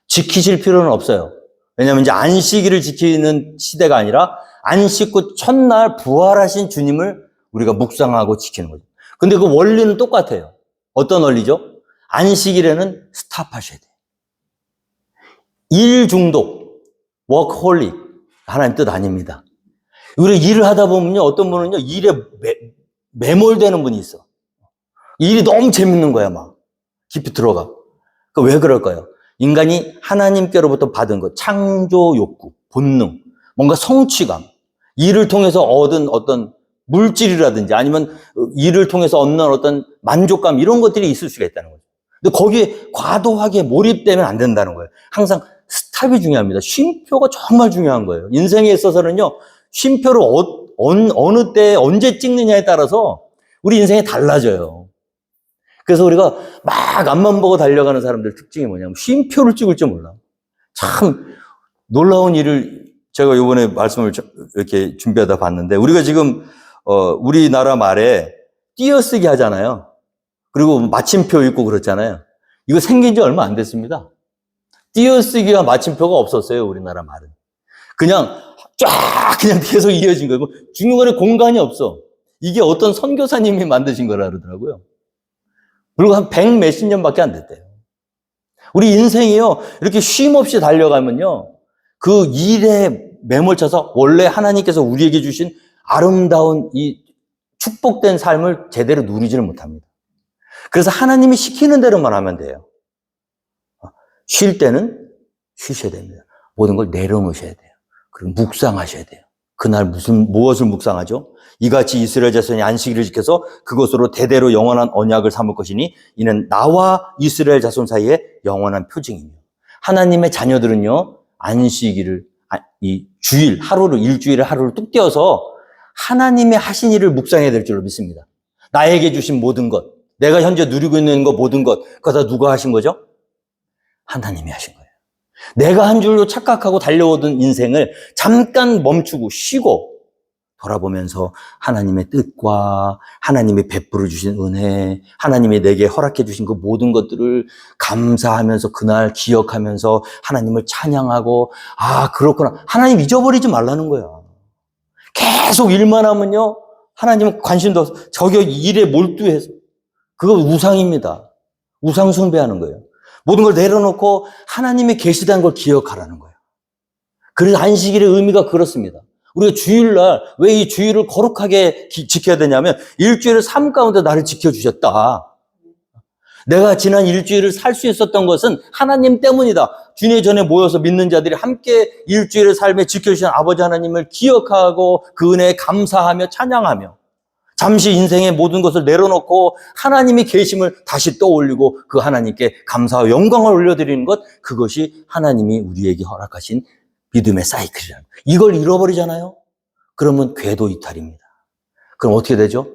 지키실 필요는 없어요. 왜냐하면 이제 안식일을 지키는 시대가 아니라 안식 후 첫날 부활하신 주님을 우리가 묵상하고 지키는 거죠. 근데 그 원리는 똑같아요. 어떤 원리죠? 안식일에는 스탑하셔야 돼요. 일 중독, 워크홀릭, 하나님 뜻 아닙니다. 우리 일을 하다 보면요, 어떤 분은요, 일에 매몰되는 분이 있어. 일이 너무 재밌는 거야, 막. 깊이 들어가. 왜 그럴까요? 인간이 하나님께로부터 받은 것, 창조 욕구, 본능, 뭔가 성취감, 일을 통해서 얻은 어떤 물질이라든지 아니면 일을 통해서 얻는 어떤 만족감, 이런 것들이 있을 수가 있다는 거죠. 근데 거기에 과도하게 몰입되면 안 된다는 거예요. 항상 스탑이 중요합니다. 쉼표가 정말 중요한 거예요. 인생에 있어서는요, 쉼표를 어느 때 언제 찍느냐에 따라서 우리 인생이 달라져요. 그래서 우리가 막 앞만 보고 달려가는 사람들 특징이 뭐냐면 쉼표를 찍을 줄 몰라. 참 놀라운 일을 제가 이번에 말씀을 이렇게 준비하다 봤는데, 우리가 지금 우리나라 말에 띄어쓰기 하잖아요. 그리고 마침표 있고 그렇잖아요. 이거 생긴 지 얼마 안 됐습니다. 띄어쓰기와 마침표가 없었어요, 우리나라 말은. 그냥 쫙 그냥 계속 이어진 거예요. 중간에 공간이 없어. 이게 어떤 선교사님이 만드신 거라 그러더라고요. 그리고 한 100 몇십 년밖에 안 됐대요. 우리 인생이요, 이렇게 쉼 없이 달려가면요, 그 일에 매몰쳐서 원래 하나님께서 우리에게 주신 아름다운 이 축복된 삶을 제대로 누리지를 못합니다. 그래서 하나님이 시키는 대로만 하면 돼요. 쉴 때는 쉬셔야 됩니다. 모든 걸 내려놓으셔야 돼요. 그리고 묵상하셔야 돼요. 그날 무엇을 묵상하죠? 이같이 이스라엘 자손이 안식일을 지켜서 그것으로 대대로 영원한 언약을 삼을 것이니 이는 나와 이스라엘 자손 사이에 영원한 표징이며, 하나님의 자녀들은요, 안식일을, 이 주일, 일주일에 하루를 뚝 떼어서 하나님의 하신 일을 묵상해야 될 줄로 믿습니다. 나에게 주신 모든 것, 내가 현재 누리고 있는 것, 모든 것, 그거 다 누가 하신 거죠? 하나님이 하신 거예요. 내가 한 줄로 착각하고 달려오던 인생을 잠깐 멈추고 쉬고 돌아보면서 하나님의 뜻과 하나님의 베풀어 주신 은혜, 하나님이 내게 허락해 주신 그 모든 것들을 감사하면서 그날 기억하면서 하나님을 찬양하고, 아, 그렇구나. 하나님 잊어버리지 말라는 거야. 계속 일만 하면요, 하나님은 관심도 없어. 저기 일에 몰두해서. 그거 우상입니다. 우상 숭배하는 거예요. 모든 걸 내려놓고 하나님이 계시다는 걸 기억하라는 거예요. 그래서 안식일의 의미가 그렇습니다. 우리가 주일날 왜 이 주일을 거룩하게 지켜야 되냐면, 일주일의 삶 가운데 나를 지켜주셨다. 내가 지난 일주일을 살 수 있었던 것은 하나님 때문이다. 주님 전에 모여서 믿는 자들이 함께 일주일의 삶에 지켜주신 아버지 하나님을 기억하고 그 은혜에 감사하며 찬양하며 잠시 인생의 모든 것을 내려놓고 하나님이 계심을 다시 떠올리고 그 하나님께 감사와 영광을 올려드리는 것, 그것이 하나님이 우리에게 허락하신 믿음의 사이클이라는 거예요. 이걸 잃어버리잖아요? 그러면 궤도 이탈입니다. 그럼 어떻게 되죠?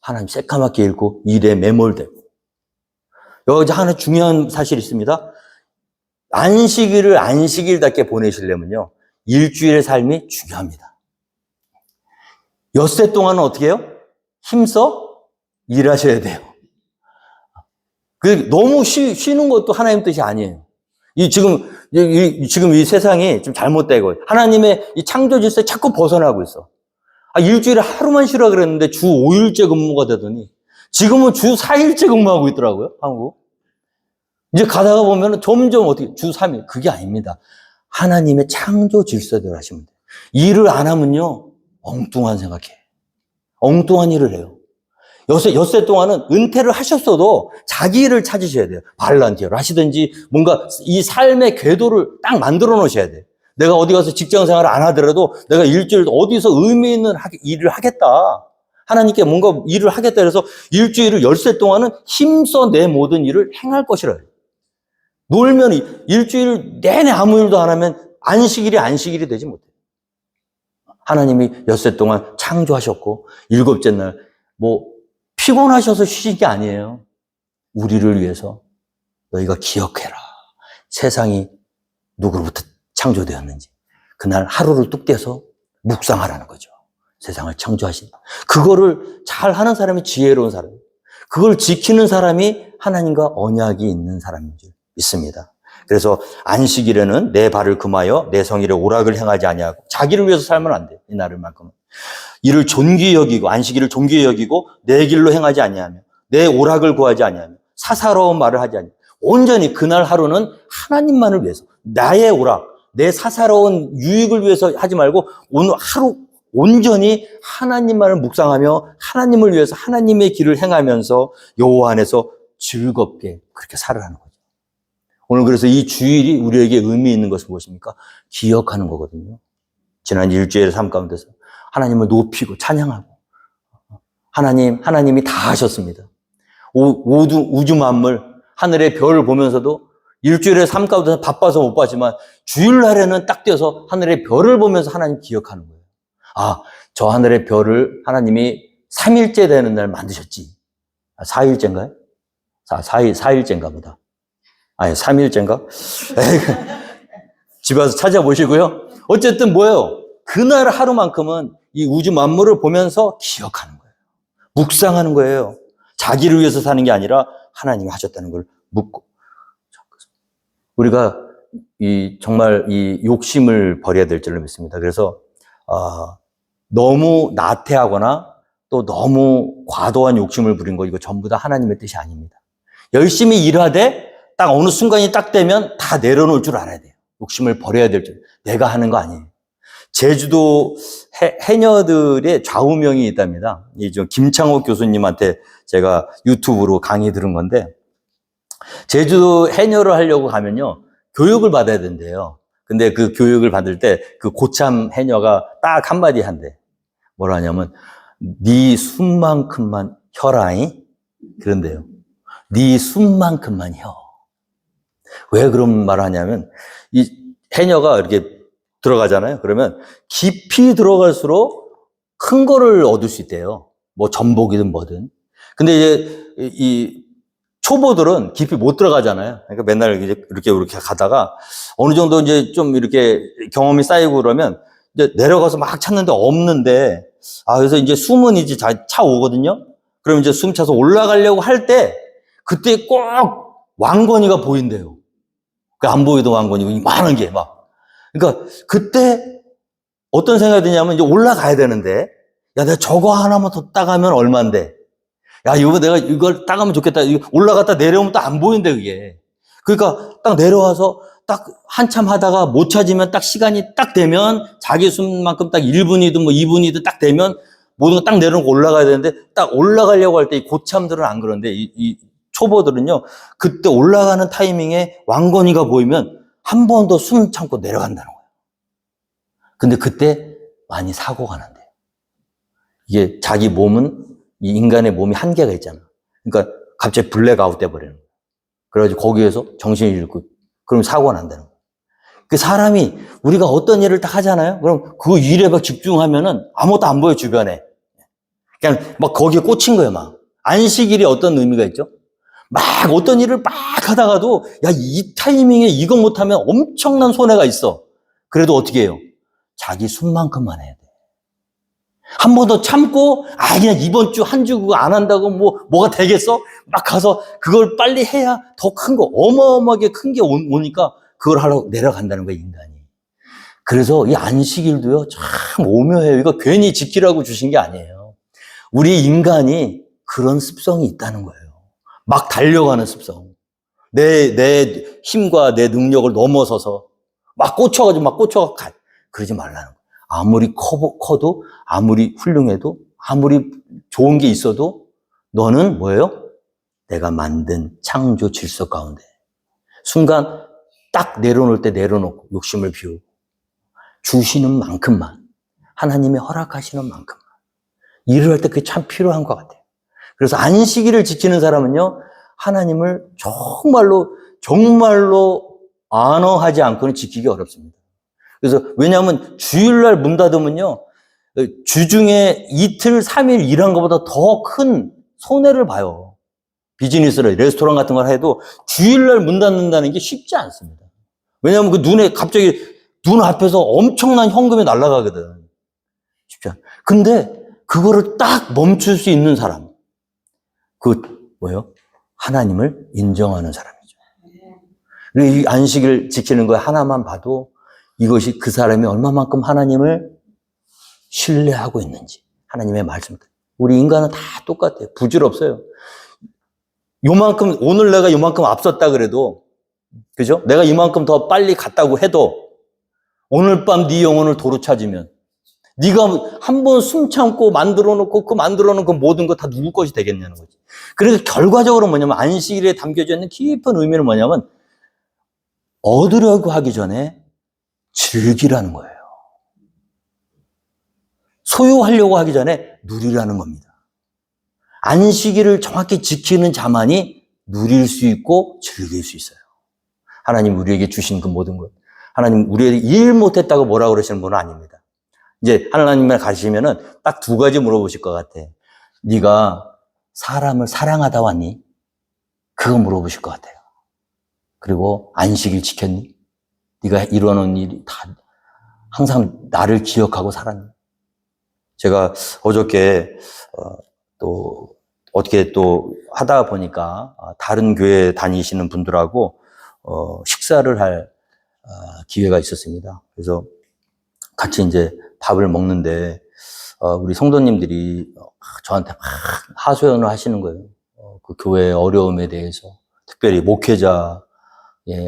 하나님 새까맣게 잃고 일에 매몰되고. 여기 하나 중요한 사실이 있습니다. 안식일을 안식일답게 보내시려면요, 일주일의 삶이 중요합니다. 엿새 동안은 어떻게 해요? 힘써 일하셔야 돼요. 너무 쉬는 것도 하나님 뜻이 아니에요. 지금 이 세상이 좀 잘못되고 하나님의 이 창조 질서에 자꾸 벗어나고 있어. 일주일에 하루만 쉬라 그랬는데 주 5일째 근무가 되더니 지금은 주 4일째 근무하고 있더라고요, 한국. 이제 가다가 보면 점점 어떻게 주 3일. 그게 아닙니다. 하나님의 창조 질서대로 하시면 돼요. 일을 안 하면요, 엉뚱한 생각해. 엉뚱한 일을 해요. 엿새 동안은 은퇴를 하셨어도 자기 일을 찾으셔야 돼요. 발란티어를 하시든지 뭔가 이 삶의 궤도를 딱 만들어 놓으셔야 돼요. 내가 어디 가서 직장 생활을 안 하더라도 내가 일주일 어디서 의미 있는 일을 하겠다. 하나님께 뭔가 일을 하겠다. 그래서 일주일을 엿새 동안은 힘써 내 모든 일을 행할 것이라 해요. 놀면 일주일 내내 아무 일도 안 하면 안식일이 되지 못해요. 하나님이 엿새 동안 창조하셨고, 일곱째 날, 피곤하셔서 쉬신 게 아니에요. 우리를 위해서 너희가 기억해라. 세상이 누구로부터 창조되었는지. 그날 하루를 뚝 떼서 묵상하라는 거죠. 세상을 창조하신. 그거를 잘 하는 사람이 지혜로운 사람. 그걸 지키는 사람이 하나님과 언약이 있는 사람인 줄 믿습니다. 그래서 안식일에는 내 발을 금하여 내 성일의 오락을 행하지 아니하고 자기를 위해서 살면 안 돼. 이 날을만큼은. 이를 존귀히 여기고 안식일을 존귀히 여기고 내 길로 행하지 아니하며 내 오락을 구하지 아니하며 사사로운 말을 하지 아니하며 온전히 그날 하루는 하나님만을 위해서 나의 오락, 내 사사로운 유익을 위해서 하지 말고 오늘 하루 온전히 하나님만을 묵상하며 하나님을 위해서 하나님의 길을 행하면서 여호와 안에서 즐겁게 그렇게 살아가는 거죠. 오늘 그래서 이 주일이 우리에게 의미 있는 것은 무엇입니까? 기억하는 거거든요. 지난 일주일의 삶 가운데서 하나님을 높이고 찬양하고 하나님이 다 하셨습니다. 우주 만물, 하늘의 별을 보면서도 일주일의 삶 가운데서 바빠서 못 봤지만 주일날에는 딱 떼어서 하늘의 별을 보면서 하나님 기억하는 거예요. 저 하늘의 별을 하나님이 3일째 되는 날 만드셨지. 4일째인가요? 4일째인가 보다. 3일째인가? 집에 와서 찾아보시고요. 어쨌든 뭐예요? 그날 하루만큼은 이 우주 만물을 보면서 기억하는 거예요. 묵상하는 거예요. 자기를 위해서 사는 게 아니라 하나님이 하셨다는 걸 묻고. 우리가 정말 이 욕심을 버려야 될 줄로 믿습니다. 그래서 너무 나태하거나 또 너무 과도한 욕심을 부린 거 이거 전부 다 하나님의 뜻이 아닙니다. 열심히 일하되 딱 어느 순간이 딱 되면 다 내려놓을 줄 알아야 돼요. 욕심을 버려야 될 줄. 내가 하는 거 아니에요. 제주도 해녀들의 좌우명이 있답니다. 좀 김창옥 교수님한테 제가 유튜브로 강의 들은 건데 제주도 해녀를 하려고 가면요 교육을 받아야 된대요. 근데 그 교육을 받을 때 그 고참 해녀가 딱 한마디 한대. 뭐라 하냐면 네 숨만큼만 혀라잉 그런데요. 네 숨만큼만 혀. 왜 그런 말을 하냐면 이 해녀가 이렇게 들어가잖아요. 그러면 깊이 들어갈수록 큰 거를 얻을 수 있대요. 전복이든 뭐든. 근데 이제 이 초보들은 깊이 못 들어가잖아요. 그러니까 맨날 이렇게 가다가 어느 정도 이제 좀 이렇게 경험이 쌓이고 그러면 이제 내려가서 막 찾는데 없는데 그래서 이제 숨은 이제 차 오거든요. 그럼 이제 숨 차서 올라가려고 할 때 그때 꼭 왕건이가 보인대요. 안 보이던 왕건이 많은 게 막. 그러니까 그때 어떤 생각이 드냐면 이제 올라가야 되는데 내가 저거 하나만 더 따가면 얼만데 이거 내가 이걸 따가면 좋겠다. 올라갔다 내려오면 또 안 보인대 그게. 그러니까 딱 내려와서 딱 한참 하다가 못 찾으면 딱 시간이 딱 되면 자기 숨만큼 딱 1분이든 2분이든 딱 되면 모든 거 딱 내려놓고 올라가야 되는데 딱 올라가려고 할 때 이 고참들은 안 그런데 이 초보들은요 그때 올라가는 타이밍에 왕건이가 보이면 한 번 더 숨 참고 내려간다는 거예요. 근데 그때 많이 사고가 난대요. 이게 자기 몸은 이 인간의 몸이 한계가 있잖아. 그러니까 갑자기 블랙아웃 돼버리는 거예요. 그래가지고 거기에서 정신이 잃고 그럼 사고가 난다는 거예요. 그 사람이 우리가 어떤 일을 딱 하잖아요. 그럼 그 일에 막 집중하면은 아무것도 안 보여 주변에. 그냥 막 거기에 꽂힌 거예요. 막 안식일이 어떤 의미가 있죠? 막 어떤 일을 막 하다가도 이 타이밍에 이거 못하면 엄청난 손해가 있어. 그래도 어떻게 해요? 자기 숨만큼만 해야 돼. 한 번 더 참고 그냥 이번 주 한 주 그거 안 한다고 뭐가 되겠어? 막 가서 그걸 빨리 해야 더 큰 거 어마어마하게 큰 게 오니까 그걸 하러 내려간다는 거예요, 인간이. 그래서 이 안식일도요 참 오묘해요. 이거 괜히 지키라고 주신 게 아니에요. 우리 인간이 그런 습성이 있다는 거예요. 막 달려가는 습성. 내 힘과 내 능력을 넘어서서 막 꽂혀가지고 그러지 말라는 거예요. 아무리 커도 아무리 훌륭해도 아무리 좋은 게 있어도 너는 뭐예요? 내가 만든 창조 질서 가운데 순간 딱 내려놓을 때 내려놓고 욕심을 비우고 주시는 만큼만 하나님이 허락하시는 만큼만 일을 할 때 그게 참 필요한 것 같아요. 그래서 안식일을 지키는 사람은요 하나님을 정말로 안어하지 않고는 지키기 어렵습니다. 그래서 왜냐하면 주일날 문 닫으면요 주중에 이틀, 3일 일한 것보다 더 큰 손해를 봐요. 비즈니스를, 레스토랑 같은 걸 해도 주일날 문 닫는다는 게 쉽지 않습니다. 왜냐하면 그 눈에 갑자기 눈 앞에서 엄청난 현금이 날아가거든. 쉽지 않아. 근데 그거를 딱 멈출 수 있는 사람. 뭐예요? 하나님을 인정하는 사람이죠. 그리고 이 안식일 지키는 거 하나만 봐도 이것이 그 사람이 얼마만큼 하나님을 신뢰하고 있는지. 하나님의 말씀. 우리 인간은 다 똑같아요. 부질없어요. 오늘 내가 요만큼 앞섰다 그래도, 그죠? 내가 이만큼 더 빨리 갔다고 해도, 오늘 밤 네 영혼을 도로 찾으면, 네가 한번 숨 참고 만들어 놓고 그 만들어 놓은 그 모든 거 다 누구 것이 되겠냐는 거지. 그래서 결과적으로 뭐냐면 안식일에 담겨져 있는 깊은 의미는 뭐냐면 얻으려고 하기 전에 즐기라는 거예요. 소유하려고 하기 전에 누리라는 겁니다. 안식일을 정확히 지키는 자만이 누릴 수 있고 즐길 수 있어요. 하나님 우리에게 주신 그 모든 것. 하나님 우리에게 일 못했다고 뭐라고 그러시는 분은 아닙니다. 이제 하나님을 가시면은 딱 두 가지 물어보실 것 같아. 네가 사람을 사랑하다 왔니? 그거 물어보실 것 같아요. 그리고 안식일 지켰니? 네가 이루어놓은 일이 다 항상 나를 기억하고 살았니? 제가 어저께 또 어떻게 또 하다 보니까 다른 교회 다니시는 분들하고 식사를 할 기회가 있었습니다. 그래서 같이 이제 밥을 먹는데 우리 성도님들이 저한테 막 하소연을 하시는 거예요. 그 교회의 어려움에 대해서, 특별히 목회자의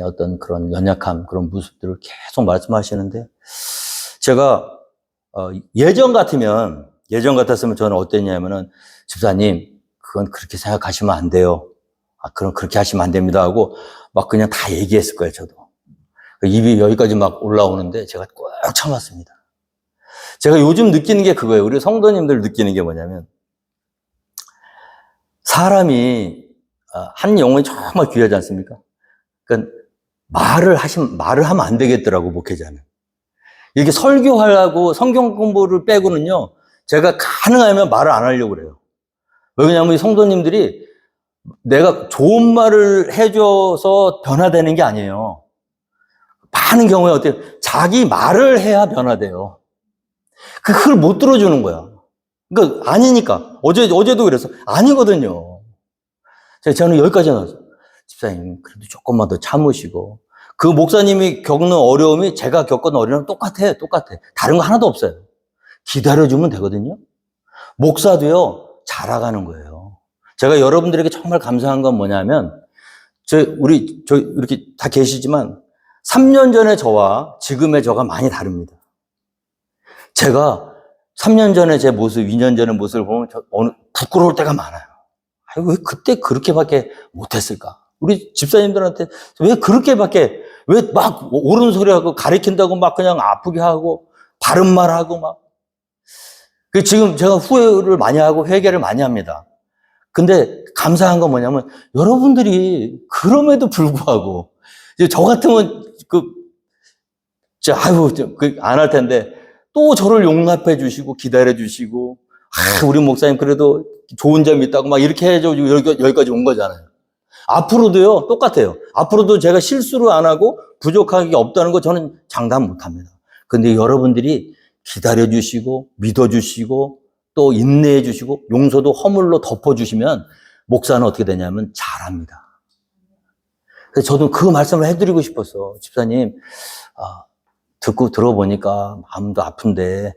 어떤 그런 연약함, 그런 모습들을 계속 말씀하시는데, 제가 예전 같았으면 저는 어땠냐면은, 집사님 그건 그렇게 생각하시면 안 돼요. 그럼 그렇게 하시면 안 됩니다 하고 막 그냥 다 얘기했을 거예요. 저도 입이 여기까지 막 올라오는데 제가 꼭 참았습니다. 제가 요즘 느끼는 게 그거예요. 우리 성도님들 느끼는 게 뭐냐면, 사람이 한 영혼이 정말 귀하지 않습니까? 그러니까 말을 하면 안 되겠더라고, 목회자는. 이렇게 설교하려고 성경 공부를 빼고는요, 제가 가능하면 말을 안 하려고 그래요. 왜냐하면 이 성도님들이 내가 좋은 말을 해줘서 변화되는 게 아니에요. 많은 경우에 어때요? 자기 말을 해야 변화돼요. 그걸 못 들어주는 거야. 그러니까 아니니까. 어제도 그래서 아니거든요. 저는 여기까지 나왔어요. 집사님 그래도 조금만 더 참으시고, 그 목사님이 겪는 어려움이 제가 겪은 어려움은 똑같아. 다른 거 하나도 없어요. 기다려주면 되거든요. 목사도요, 자라가는 거예요. 제가 여러분들에게 정말 감사한 건 뭐냐면, 이렇게 다 계시지만 3년 전에 저와 지금의 저가 많이 다릅니다. 제가 3년 전에 제 모습, 2년 전의 모습을 보면 부끄러울 때가 많아요. 왜 그때 그렇게밖에 못했을까? 우리 집사님들한테 왜 그렇게밖에, 왜 막 옳은 소리 하고 가리킨다고 막 그냥 아프게 하고 바른 말 하고 막. 지금 제가 후회를 많이 하고 회개를 많이 합니다. 근데 감사한 건 뭐냐면, 여러분들이 그럼에도 불구하고, 저 같으면 안 할 텐데, 또 저를 용납해 주시고, 기다려 주시고, 우리 목사님 그래도 좋은 점이 있다고 막 이렇게 해줘가지고 여기까지 온 거잖아요. 앞으로도요, 똑같아요. 앞으로도 제가 실수를 안 하고 부족한 게 없다는 거 저는 장담 못 합니다. 근데 여러분들이 기다려 주시고, 믿어 주시고, 또 인내해 주시고, 용서도 허물로 덮어 주시면 목사는 어떻게 되냐면 잘합니다. 그래서 저도 그 말씀을 해드리고 싶었어. 집사님, 들어보니까 마음도 아픈데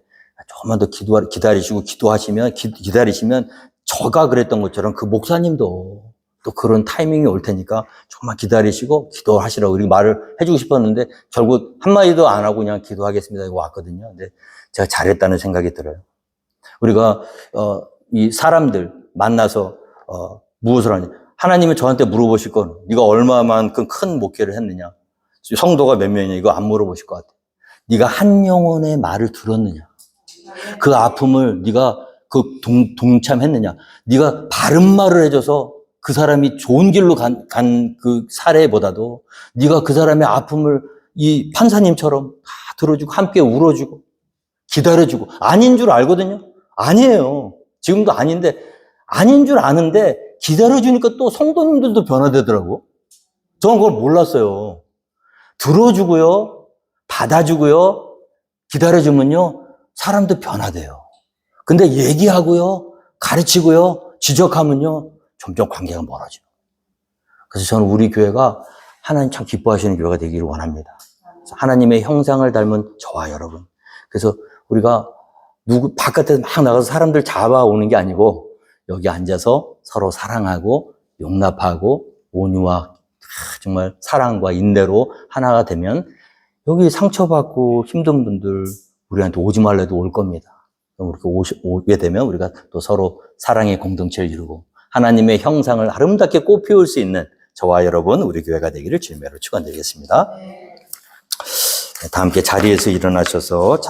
조금만 더 기다리시고 기다리시면 저가 그랬던 것처럼 그 목사님도 또 그런 타이밍이 올 테니까 조금만 기다리시고 기도하시라고 이렇게 말을 해주고 싶었는데, 결국 한마디도 안 하고 그냥 기도하겠습니다 이거 왔거든요. 근데 제가 잘했다는 생각이 들어요. 우리가 이 사람들 만나서 무엇을 하냐, 하나님이 저한테 물어보실 건, 네가 얼마만큼 큰 목회를 했느냐, 성도가 몇 명이냐, 이거 안 물어보실 것 같아요. 네가 한 영혼의 말을 들었느냐, 그 아픔을 네가 동참했느냐, 네가 바른 말을 해줘서 그 사람이 좋은 길로 간 그 사례보다도 네가 그 사람의 아픔을 이 판사님처럼 다 들어주고 함께 울어주고, 기다려주고. 아닌 줄 알거든요. 아니에요. 지금도 아닌데, 아닌 줄 아는데 기다려주니까 또 성도님들도 변화되더라고. 저는 그걸 몰랐어요. 들어주고요, 받아주고요, 기다려주면요, 사람도 변화돼요. 근데 얘기하고요, 가르치고요, 지적하면요, 점점 관계가 멀어져요. 그래서 저는 우리 교회가 하나님 참 기뻐하시는 교회가 되기를 원합니다. 하나님의 형상을 닮은 저와 여러분. 그래서 우리가 바깥에 막 나가서 사람들 잡아오는 게 아니고 여기 앉아서 서로 사랑하고 용납하고 온유와 정말 사랑과 인내로 하나가 되면 여기 상처받고 힘든 분들 우리한테 오지 말래도 올 겁니다. 그럼 이렇게 오게 되면 우리가 또 서로 사랑의 공동체를 이루고 하나님의 형상을 아름답게 꽃피울 수 있는 저와 여러분 우리 교회가 되기를 주님으로 축원드리겠습니다. 다 함께 자리에서 일어나셔서